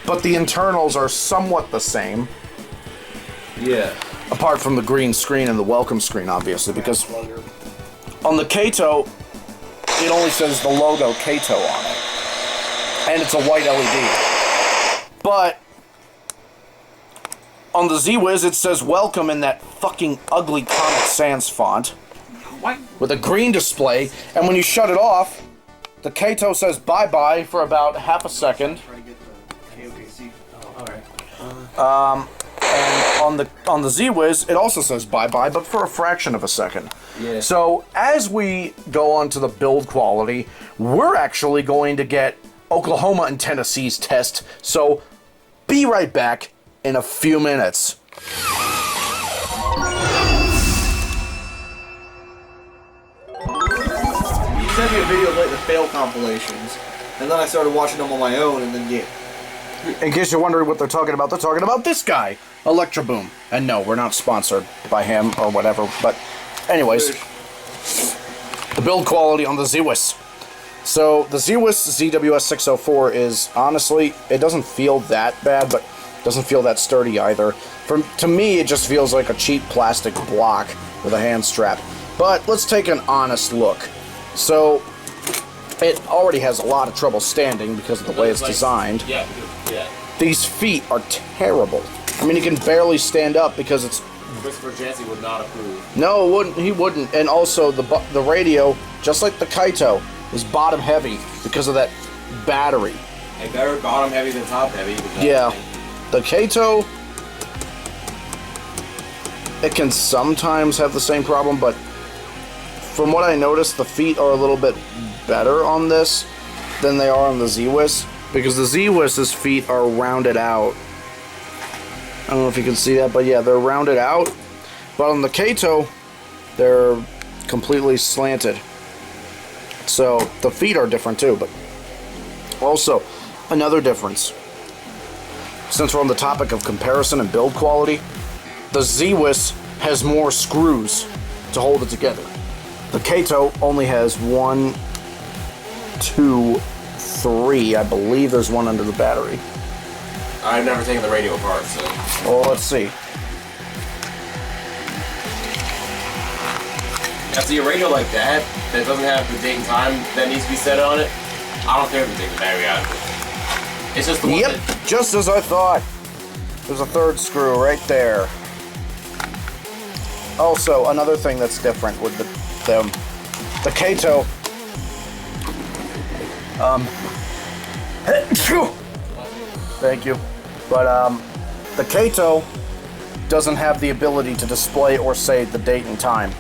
But the internals are somewhat the same. Yeah. Apart from the green screen and the welcome screen, obviously, because on the Kaito, it only says the logo Kaito on it. And it's a white LED. But on the ZWIS, it says welcome in that fucking ugly Comic Sans font. What? With a green display, and when you shut it off, the Kaito says bye-bye for about half a second. And on the ZWIS, it also says bye-bye, but for a fraction of a second. Yeah. So as we go on to the build quality, we're actually going to get Oklahoma and Tennessee's test. So be right back in a few minutes. sent me a video of like the fail compilations, and then I started watching them on my own, and then yeah. In case you're wondering what they're talking about this guy, Electro Boom. And no, we're not sponsored by him or whatever, but anyways, the build quality on the Zhiwhis. So the Zhiwhis ZWS-604 is, honestly, it doesn't feel that bad, but doesn't feel that sturdy either. To me, it just feels like a cheap plastic block with a hand strap. But let's take an honest look. So it already has a lot of trouble standing because of the way it's designed. Yeah. These feet are terrible. I mean, he can barely stand up because it's... Christopher Jancy would not approve. No, he wouldn't. And also, the radio, just like the Kaito, is bottom heavy because of that battery. Hey, better bottom heavy than top heavy. Yeah. The Kaito, it can sometimes have the same problem, but from what I noticed, the feet are a little bit better on this than they are on the Zhiwhis, because the Zhiwhis's feet are rounded out. I don't know if you can see that, but yeah, they're rounded out. But on the Kaito, they're completely slanted. So the feet are different too, but also another difference. Since we're on the topic of comparison and build quality, the Zhiwhis has more screws to hold it together. The Kaito only has 1, 2, 3. I believe there's one under the battery. I've never taken the radio apart, so... Well, let's see. After your radio like that doesn't have the date and time that needs to be set on it, I don't care if you take the battery out of it. It's just the one that... Just as I thought. There's a third screw right there. Also, another thing that's different with the Kaito... Thank you. But, the Kaito doesn't have the ability to display or say the date and time.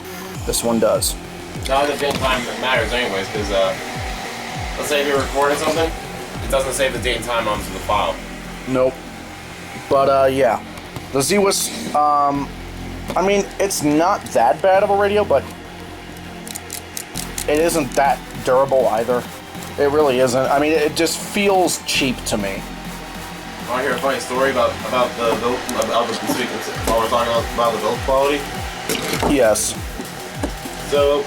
This one does. Not the date and time matters anyways, because, let's say if you're recording something, it doesn't save the date and time onto the file. Nope. But, yeah. The Zhiwhis, I mean, it's not that bad of a radio, but it isn't that durable either. It really isn't. I mean, it just feels cheap to me. Want to hear a funny story about the build, while we're talking about the build quality? Yes. So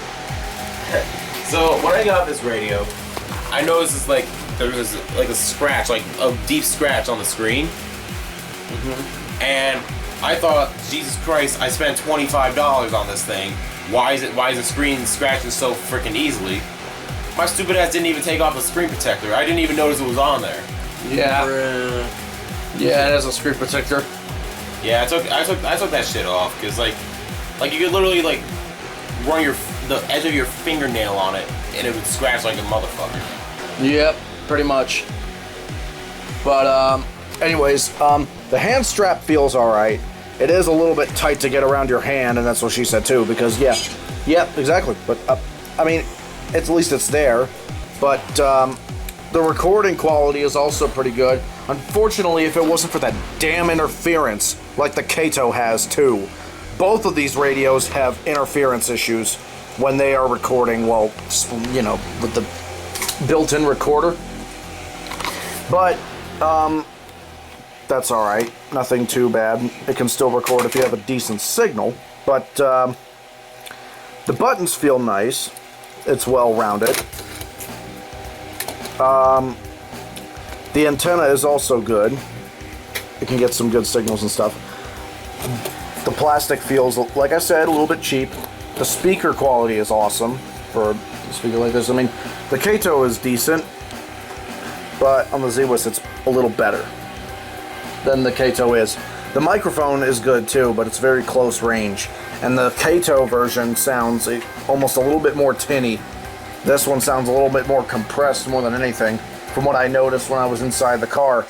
when I got this radio, I noticed this, like, there was like a scratch, like a deep scratch on the screen. And I thought, Jesus Christ, I spent $25 on this thing. Why is the screen scratching so freaking easily? My stupid ass didn't even take off the screen protector. I didn't even notice it was on there. Yeah. Yeah, it has a screen protector. Yeah, I took that shit off because like you could literally like run the edge of your fingernail on it and it would scratch like a motherfucker. Yep, pretty much. But anyways, the hand strap feels all right. It is a little bit tight to get around your hand, and that's what she said too. Because yeah, exactly. But I mean, at least it's there. But the recording quality is also pretty good. Unfortunately, if it wasn't for that damn interference, like the Kaito has too, both of these radios have interference issues when they are recording, well, you know, with the built-in recorder. But that's alright. Nothing too bad. It can still record if you have a decent signal. But the buttons feel nice. It's well-rounded. The antenna is also good. It can get some good signals and stuff. The plastic feels, like I said, a little bit cheap. The speaker quality is awesome for a speaker like this. I mean, the Kaito is decent, but on the Zhiwhis it's a little better than the Kaito is. The microphone is good too, but it's very close range. And the Kaito version sounds almost a little bit more tinny. This one sounds a little bit more compressed more than anything, from what I noticed when I was inside the car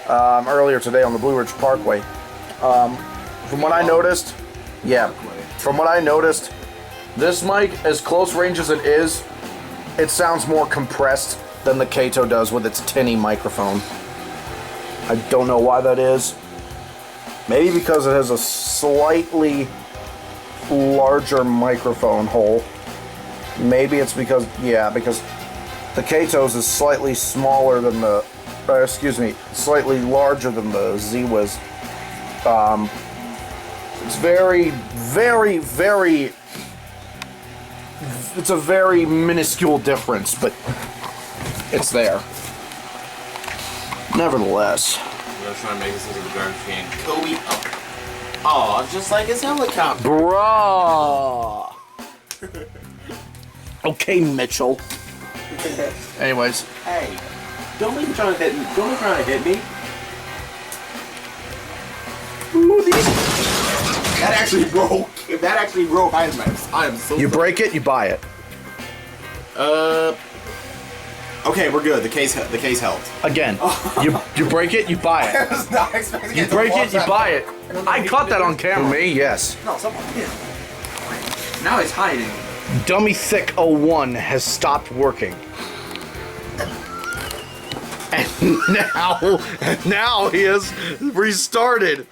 earlier today on the Blue Ridge Parkway. From what I noticed, this mic, as close range as it is, it sounds more compressed than the Kaito does with its tinny microphone. I don't know why that is. Maybe because it has a slightly larger microphone hole. Maybe it's because, yeah, because the Kato's is slightly smaller than the, slightly larger than the ZWIS. It's very, very, very, it's a very minuscule difference, but it's there. Nevertheless. We're trying to make this into the garbage can. Kobe up. Oh, just like his helicopter. Bruh. Okay, Mitchell. Anyways. Hey, don't even try to hit me. Don't even try to hit me. Ooh, these. That actually broke. If that actually broke, I am so. You break it, you buy it. Okay, we're good. The case helped. Again, you break it, you buy it. I was not expecting You it to break fall it, you that buy far. it. I caught that on camera. Me, yes. No, someone did. Now he's hiding. Dummy Thick 01 has stopped working. And now he has restarted.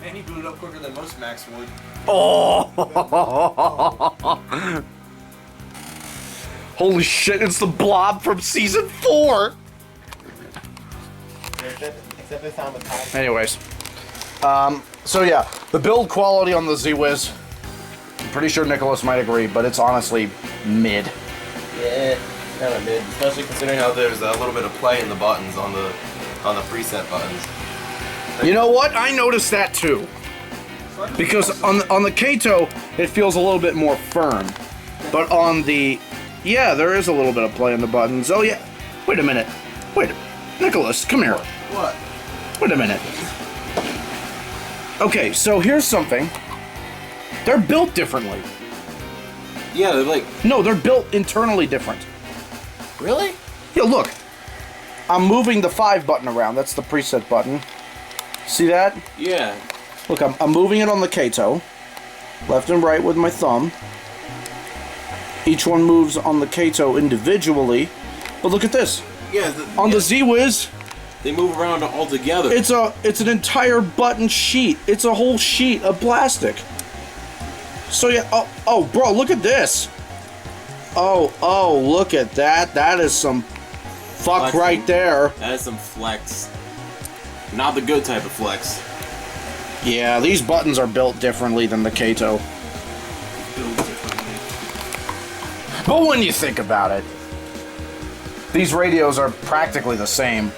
Man, he booted up quicker than most Macs would. Oh! Holy shit, it's the Blob from season 4! Except this time with time. Anyways. So yeah, the build quality on the ZWIS, I'm pretty sure Nicholas might agree, but it's honestly mid. Yeah, kind of mid, especially considering how there's a little bit of play in the buttons on the preset buttons. You know what? I noticed that too. Because on the Kaito, it feels a little bit more firm. But on the... Yeah, there is a little bit of play in the buttons. Oh yeah. Wait a minute. Wait. Nicholas, come here. What? Wait a minute. Okay, so here's something. They're built differently. Yeah, they're like... No, they're built internally different. Really? Yeah, look. I'm moving the 5 button around. That's the preset button. See that? Yeah. Look, I'm moving it on the Kaito. Left and right with my thumb. Each one moves on the Kaito individually. But look at this. Yeah. On the ZWIS, they move around all together. It's an entire button sheet. It's a whole sheet of plastic. So yeah, oh bro, look at this. Oh, look at that. That is some fuck Flexing. right there. That is some flex. Not the good type of flex. Yeah, these buttons are built differently than the Kaito. But when you think about it, these radios are practically the same.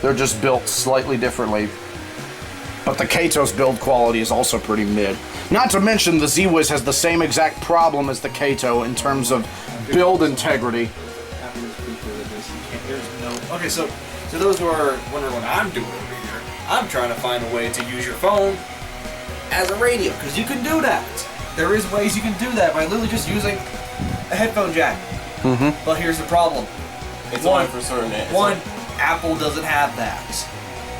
They're just built slightly differently. But the Kato's build quality is also pretty mid. Not to mention the ZWIS has the same exact problem as the Kaito in terms of build integrity. Okay, so to those who are wondering what I'm doing over here, I'm trying to find a way to use your phone as a radio, because you can do that. There is ways you can do that by literally just using a headphone jack. Mm-hmm. But here's the problem. It's only for certain. Apple doesn't have that.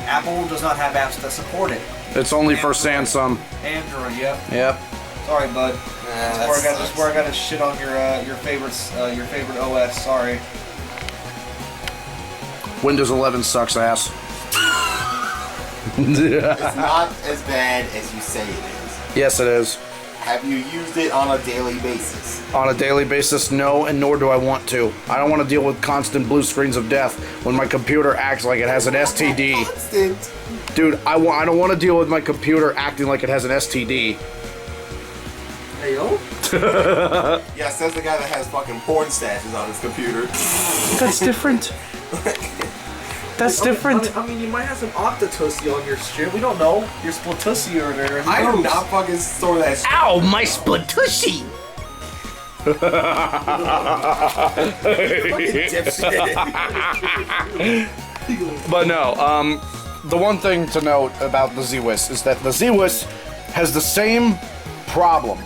Apple does not have apps that support it. It's only for Samsung. Android, yep. Yep. Sorry, bud. That's where I got to shit on your favorite OS. Sorry. Windows 11 sucks ass. It's not as bad as you say it is. Yes, it is. Have you used it on a daily basis? On a daily basis, no, and nor do I want to. I don't want to deal with constant blue screens of death when my computer acts like it has an STD. Constant. Dude, I don't want to deal with my computer acting like it has an STD. Hey, yo. Yeah, says the guy that has fucking porn stashes on his computer. That's different. That's different. I mean, you might have some Octotussie on your shit. We don't know. Your Splatoussie or there. I do not fucking store that shit. Ow, my Splatoussie! But no, the one thing to note about the ZWIS is that the ZWIS has the same problem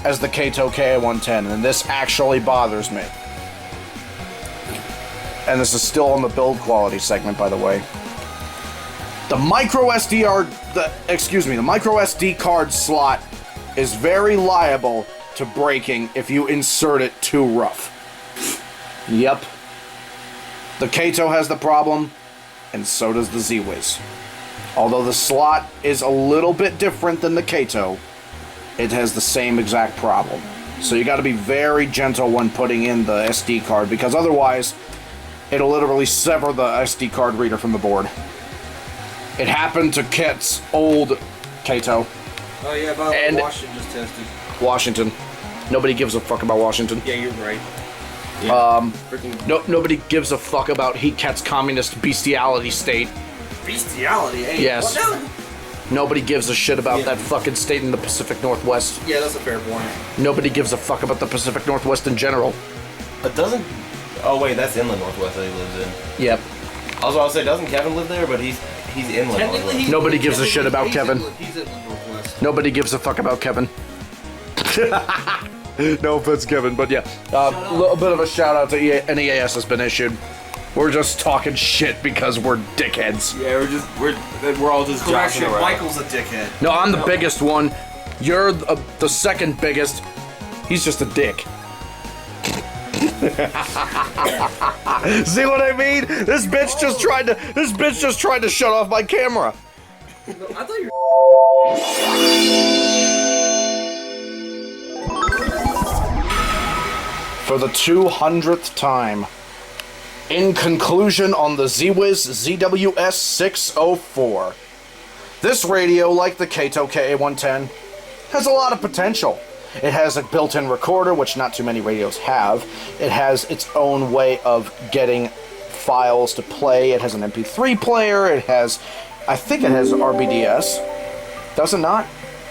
as the Kaito KA110, and this actually bothers me. And this is still on the build quality segment, by the way. The micro SD card slot is very liable to breaking if you insert it too rough. Yep. The Kaito has the problem, and so does the ZWIS. Although the slot is a little bit different than the Kaito, it has the same exact problem. So you got to be very gentle when putting in the SD card, because otherwise it'll literally sever the SD card reader from the board. It happened to Kit's old Kaito. Oh yeah, by the way, Washington just tested. Washington. Nobody gives a fuck about Washington. Yeah, you're right. Yeah. Nobody gives a fuck about Heat-Cat's communist bestiality state. Bestiality, eh? Yes. Well, no. Nobody gives a shit about that fucking state in the Pacific Northwest. Yeah, that's a fair point. Nobody gives a fuck about the Pacific Northwest in general. It doesn't... Oh wait, that's inland Northwest that he lives in. Yep. I was about to say, doesn't Kevin live there? But he's inland Northwest. Nobody gives a shit about Kevin. He's inland Northwest. Nobody gives a fuck about Kevin. No offense, Kevin, but yeah. A little bit of a shout out to NEAS has been issued. We're just talking shit because we're dickheads. Yeah, we're all just Correction, joshing around. Michael's a dickhead. No, I'm the biggest one. You're the second biggest. He's just a dick. See what I mean? This bitch just tried to shut off my camera. No, I thought you were... For the 200th time, in conclusion on the Zhiwhis ZWS-604. This radio, like the Kaito KA110, has a lot of potential. It has a built-in recorder, which not too many radios have. It has its own way of getting files to play. It has an MP3 player. It has, I think it has RBDS. Does it not?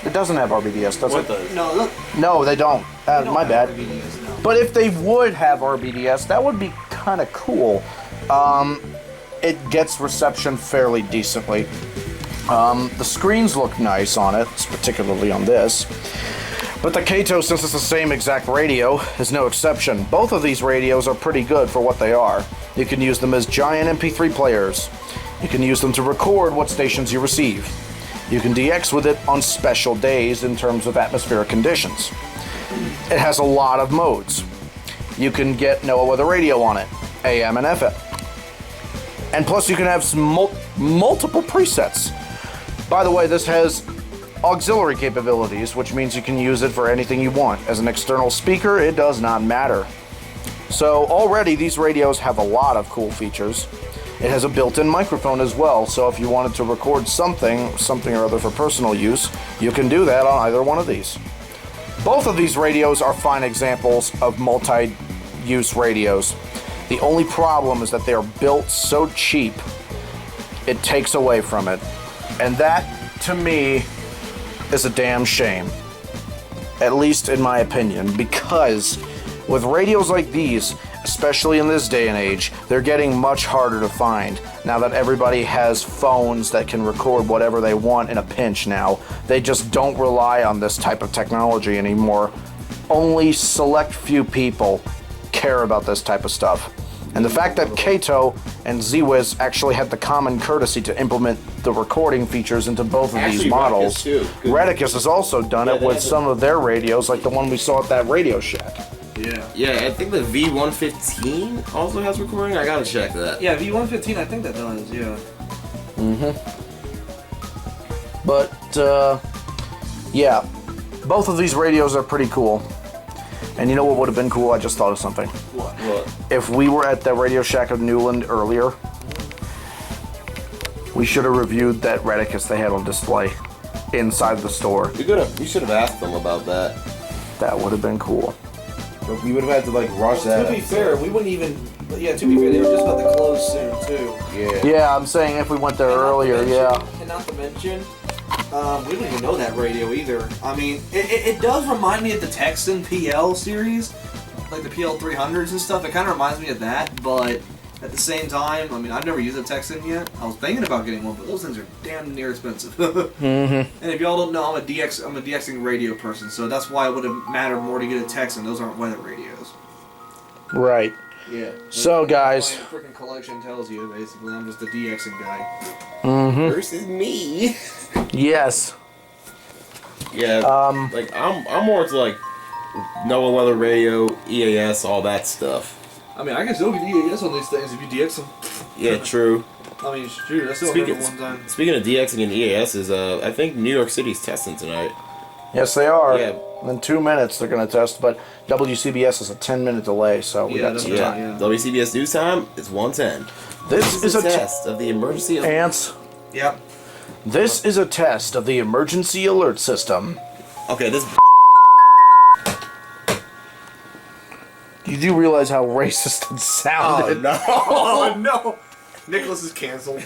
It doesn't have RBDS, does it? No, look. No, they don't. My bad. RBDS, no. But if they would have RBDS, that would be kind of cool. It gets reception fairly decently. The screens look nice on it, particularly on this. But the Kaito, since it's the same exact radio, is no exception. Both of these radios are pretty good for what they are. You can use them as giant MP3 players. You can use them to record what stations you receive. You can DX with it on special days in terms of atmospheric conditions. It has a lot of modes. You can get NOAA weather radio on it, AM and FM. And plus you can have some multiple presets. By the way, this has auxiliary capabilities, which means you can use it for anything you want. As an external speaker, it does not matter. So already these radios have a lot of cool features. It has a built-in microphone as well, so if you wanted to record something or other for personal use, you can do that on either one of these. Both of these radios are fine examples of multi-use radios. The only problem is that they are built so cheap, it takes away from it. And that, to me, is a damn shame. At least in my opinion, because with radios like these, especially in this day and age, they're getting much harder to find. Now that everybody has phones that can record whatever they want in a pinch now, they just don't rely on this type of technology anymore. Only select few people care about this type of stuff. And the fact that Kaito and Zhiwhis actually had the common courtesy to implement the recording features into both of these models. Redicus has also done it with some of their radios, like the one we saw at that Radio Shack. Yeah, I think the V115 also has recording. I gotta check that. Yeah, V115, I think that does, yeah. But, yeah, both of these radios are pretty cool. And you know what would have been cool? I just thought of something. What? If we were at the Radio Shack of Newland earlier, we should have reviewed that Redicus they had on display inside the store. We should have asked them about that. That would have been cool. But we would have had to, like, rush that. To be fair, we wouldn't even... Yeah, to be fair, they were just about to close soon, too. Yeah, I'm saying if we went there earlier, And not to mention, we don't even know that radio either. I mean, it does remind me of the Texan PL series, like the PL 300s and stuff. It kind of reminds me of that, but at the same time, I mean, I've never used a Texan yet. I was thinking about getting one, but those things are damn near expensive. And if y'all don't know, I'm a DXing radio person, so that's why it would have mattered more to get a Texan. Those aren't weather radios. Right. Yeah. So, guys. My freaking collection tells you, basically, I'm just a DXing guy. Versus me. Yes. Yeah. Like I'm more to like NOAA weather radio, EAS, all that stuff. I mean, I can still get EAS on these things if you DX them. Yeah, true. I mean, true. That's still one time. Speaking of DXing and EASs, I think New York City's testing tonight. Yes, they are. Yeah, In 2 minutes, they're going to test, but WCBS is a 10-minute delay, so we got some time. WCBS news time is 1:10. This is a test of the emergency alert. Ants. Yep. This is a test of the emergency alert system. Okay, this. You do realize how racist it sounded? Oh no! Oh no! Nicholas is canceled.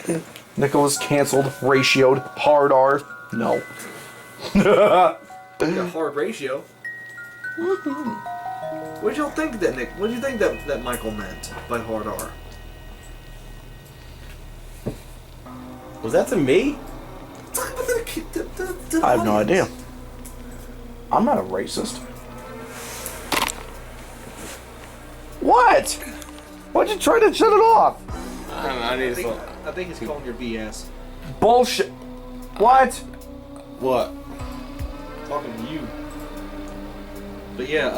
Nicholas canceled, ratioed, hard R. No. A hard ratio. What did y'all think that Nick? What do you think that Michael meant by hard R? Was that to me? I have no idea. I'm not a racist. What? Why'd you try to shut it off? I don't know. I think he's calling your BS. Bullshit. What? What? Talking to you. But yeah,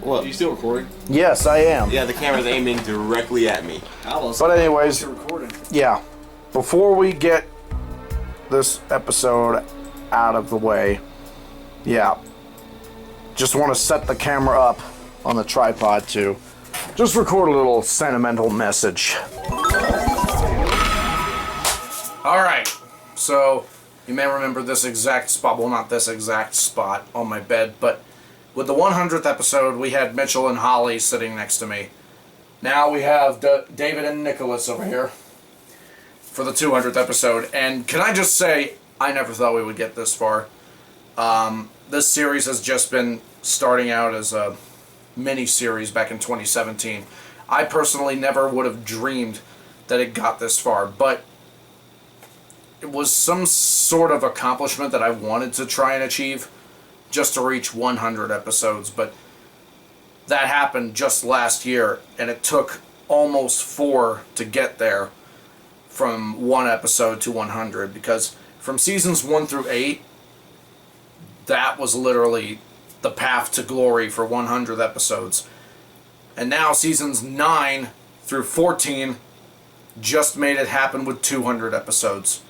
What? Are you still recording? Yes, I am. Yeah, the camera's aiming directly at me. But anyways, yeah. Before we get this episode out of the way, yeah, just want to set the camera up on the tripod to just record a little sentimental message. Alright, so you may remember this exact spot, well not this exact spot on my bed, but with the 100th episode we had Mitchell and Holly sitting next to me. Now we have David and Nicholas over here for the 200th episode, and can I just say, I never thought we would get this far. This series has just been starting out as a mini-series back in 2017. I personally never would have dreamed that it got this far, but it was some sort of accomplishment that I wanted to try and achieve just to reach 100 episodes, but that happened just last year, and it took almost 4 to get there from 1 episode to 100, because from seasons 1 through 8, that was literally the path to glory for 100 episodes. And now seasons 9 through 14 just made it happen with 200 episodes.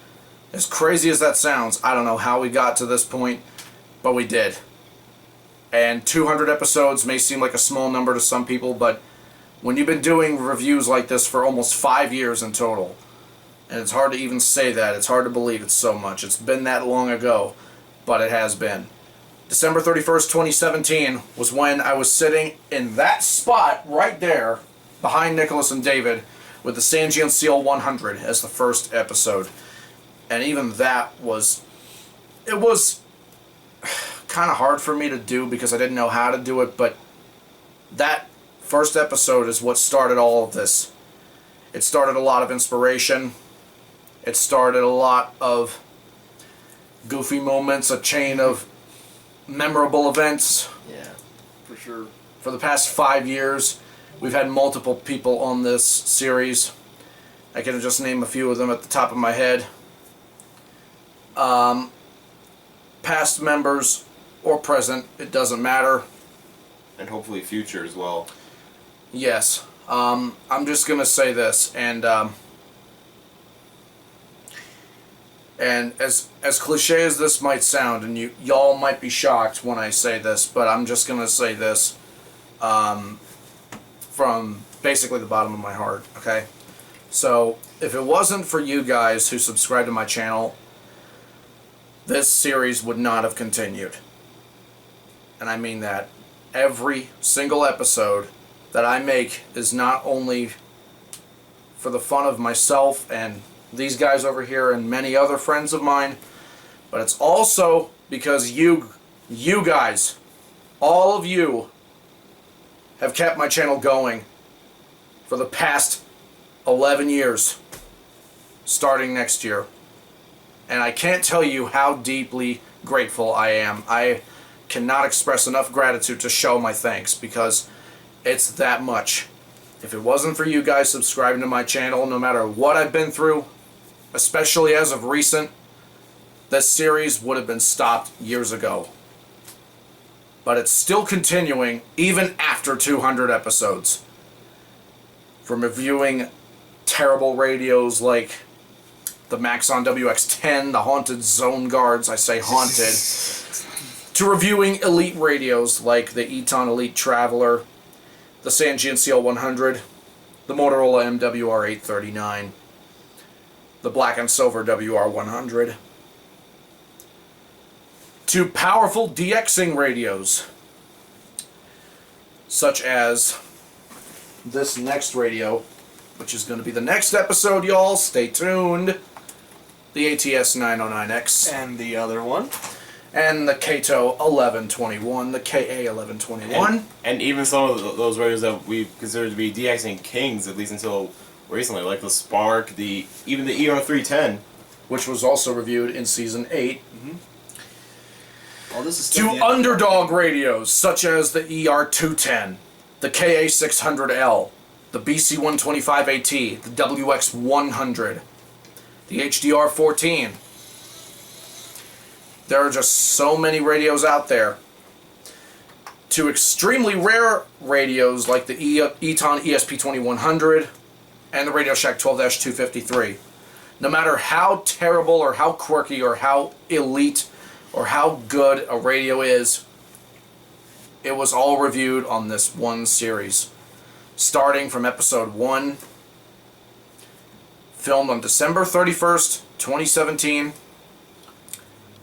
As crazy as that sounds, I don't know how we got to this point, but we did. And 200 episodes may seem like a small number to some people, but when you've been doing reviews like this for almost 5 years in total, and it's hard to even say that, it's hard to believe it's so much. It's been that long ago, but it has been. December 31st, 2017 was when I was sitting in that spot right there behind Nicholas and David with the Sanjian Seal 100 as the first episode. And even that was, it was kind of hard for me to do because I didn't know how to do it, but that first episode is what started all of this. It started a lot of inspiration. It started a lot of goofy moments, a chain of memorable events. Yeah, for sure. For the past 5 years, we've had multiple people on this series. I can just name a few of them at the top of my head. Past members or present, it doesn't matter. And hopefully future as well. Yes. I'm just going to say this, and as cliche as this might sound, and y'all might be shocked when I say this, but I'm just going to say this from basically the bottom of my heart, okay? So, if it wasn't for you guys who subscribe to my channel, this series would not have continued. And I mean that. Every single episode that I make is not only for the fun of myself and these guys over here and many other friends of mine, but it's also because you guys, all of you, have kept my channel going for the past 11 years, starting next year. And I can't tell you how deeply grateful I am. I cannot express enough gratitude to show my thanks, because it's that much. If it wasn't for you guys subscribing to my channel, no matter what I've been through, especially as of recent, this series would have been stopped years ago. But it's still continuing even after 200 episodes. From reviewing terrible radios like the Maxon WX-10, the Haunted Zone Guards, I say haunted, to reviewing elite radios like the Eton Elite Traveler, the Sangean CL100, the Motorola MWR839, the Black and Silver WR100, to powerful DXing radios, such as this next radio, which is going to be the next episode, y'all. Stay tuned. The ATS-909X. And the other one. And the Kaito 1121, the KA110. And even some of those radios that we consider to be DXing kings, at least until recently, like the Spark, even the ER310. Which was also reviewed in Season 8. Well, this is to underdog radios, such as the ER210, the KA600L, the BC125AT, the WX100, the HDR14. There are just so many radios out there. To extremely rare radios like the Eton ESP2100 and the Radio Shack 12-253. No matter how terrible or how quirky or how elite or how good a radio is, it was all reviewed on this one series. Starting from episode 1, filmed on December 31st, 2017,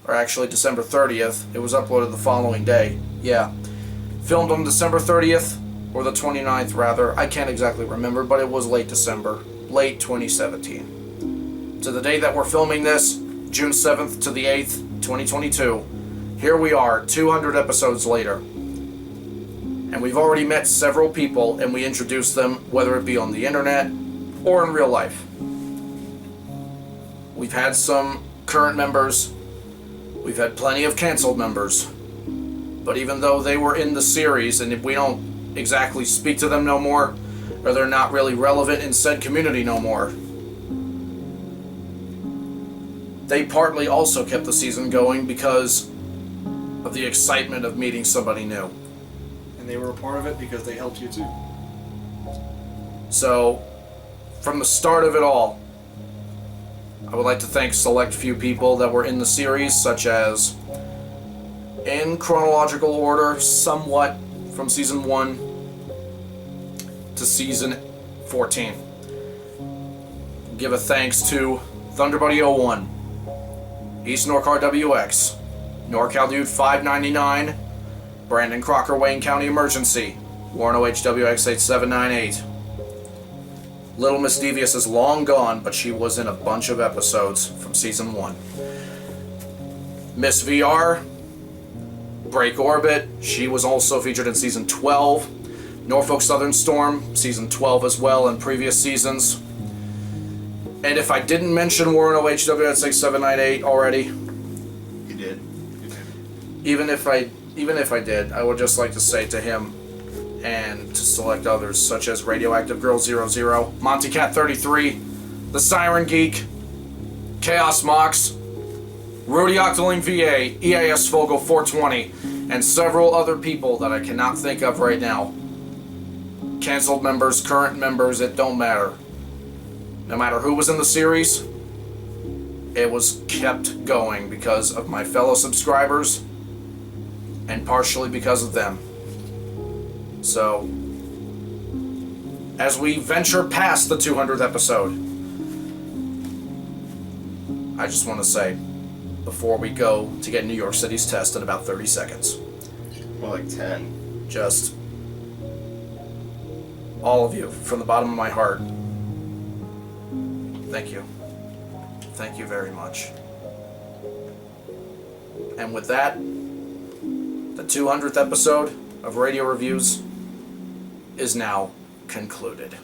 or actually December 30th. It was uploaded the following day. Yeah. Filmed on December 30th, or the 29th rather. I can't exactly remember, but it was late December, late 2017. To the day that we're filming this, June 7th to the 8th, 2022. Here we are, 200 episodes later. And we've already met several people, and we introduced them, whether it be on the internet or in real life. We've had some current members. We've had plenty of canceled members. But even though they were in the series, and if we don't exactly speak to them no more, or they're not really relevant in said community no more, they partly also kept the season going because of the excitement of meeting somebody new. And they were a part of it because they helped you too. So, from the start of it all, I would like to thank select few people that were in the series, such as, in chronological order, somewhat from Season 1 to Season 14. Give a thanks to Thunderbuddy01, East Norcar WX, NorCal Dude 599, Brandon Crocker Wayne County Emergency, Warren OHWX8798. Little Miss Devious is long gone, but she was in a bunch of episodes from Season 1. Miss VR, Break Orbit, she was also featured in Season 12. Norfolk Southern Storm, Season 12 as well, in previous seasons. And if I didn't mention Warren OHWX8798 already, You did. even if I did, I would just like to say to him and to select others such as Radioactive Girl 00, Monty Cat 33, The Siren Geek, Chaos Mox, Rudy Octoling VA, EAS Fogo 420, and several other people that I cannot think of right now. Cancelled members, current members, it don't matter. No matter who was in the series, it was kept going because of my fellow subscribers and partially because of them. So, as we venture past the 200th episode, I just want to say, before we go to get New York City's test in about 30 seconds. More like 10. Just, all of you, from the bottom of my heart, thank you. Thank you very much. And with that, the 200th episode of Radio Reviews is now concluded.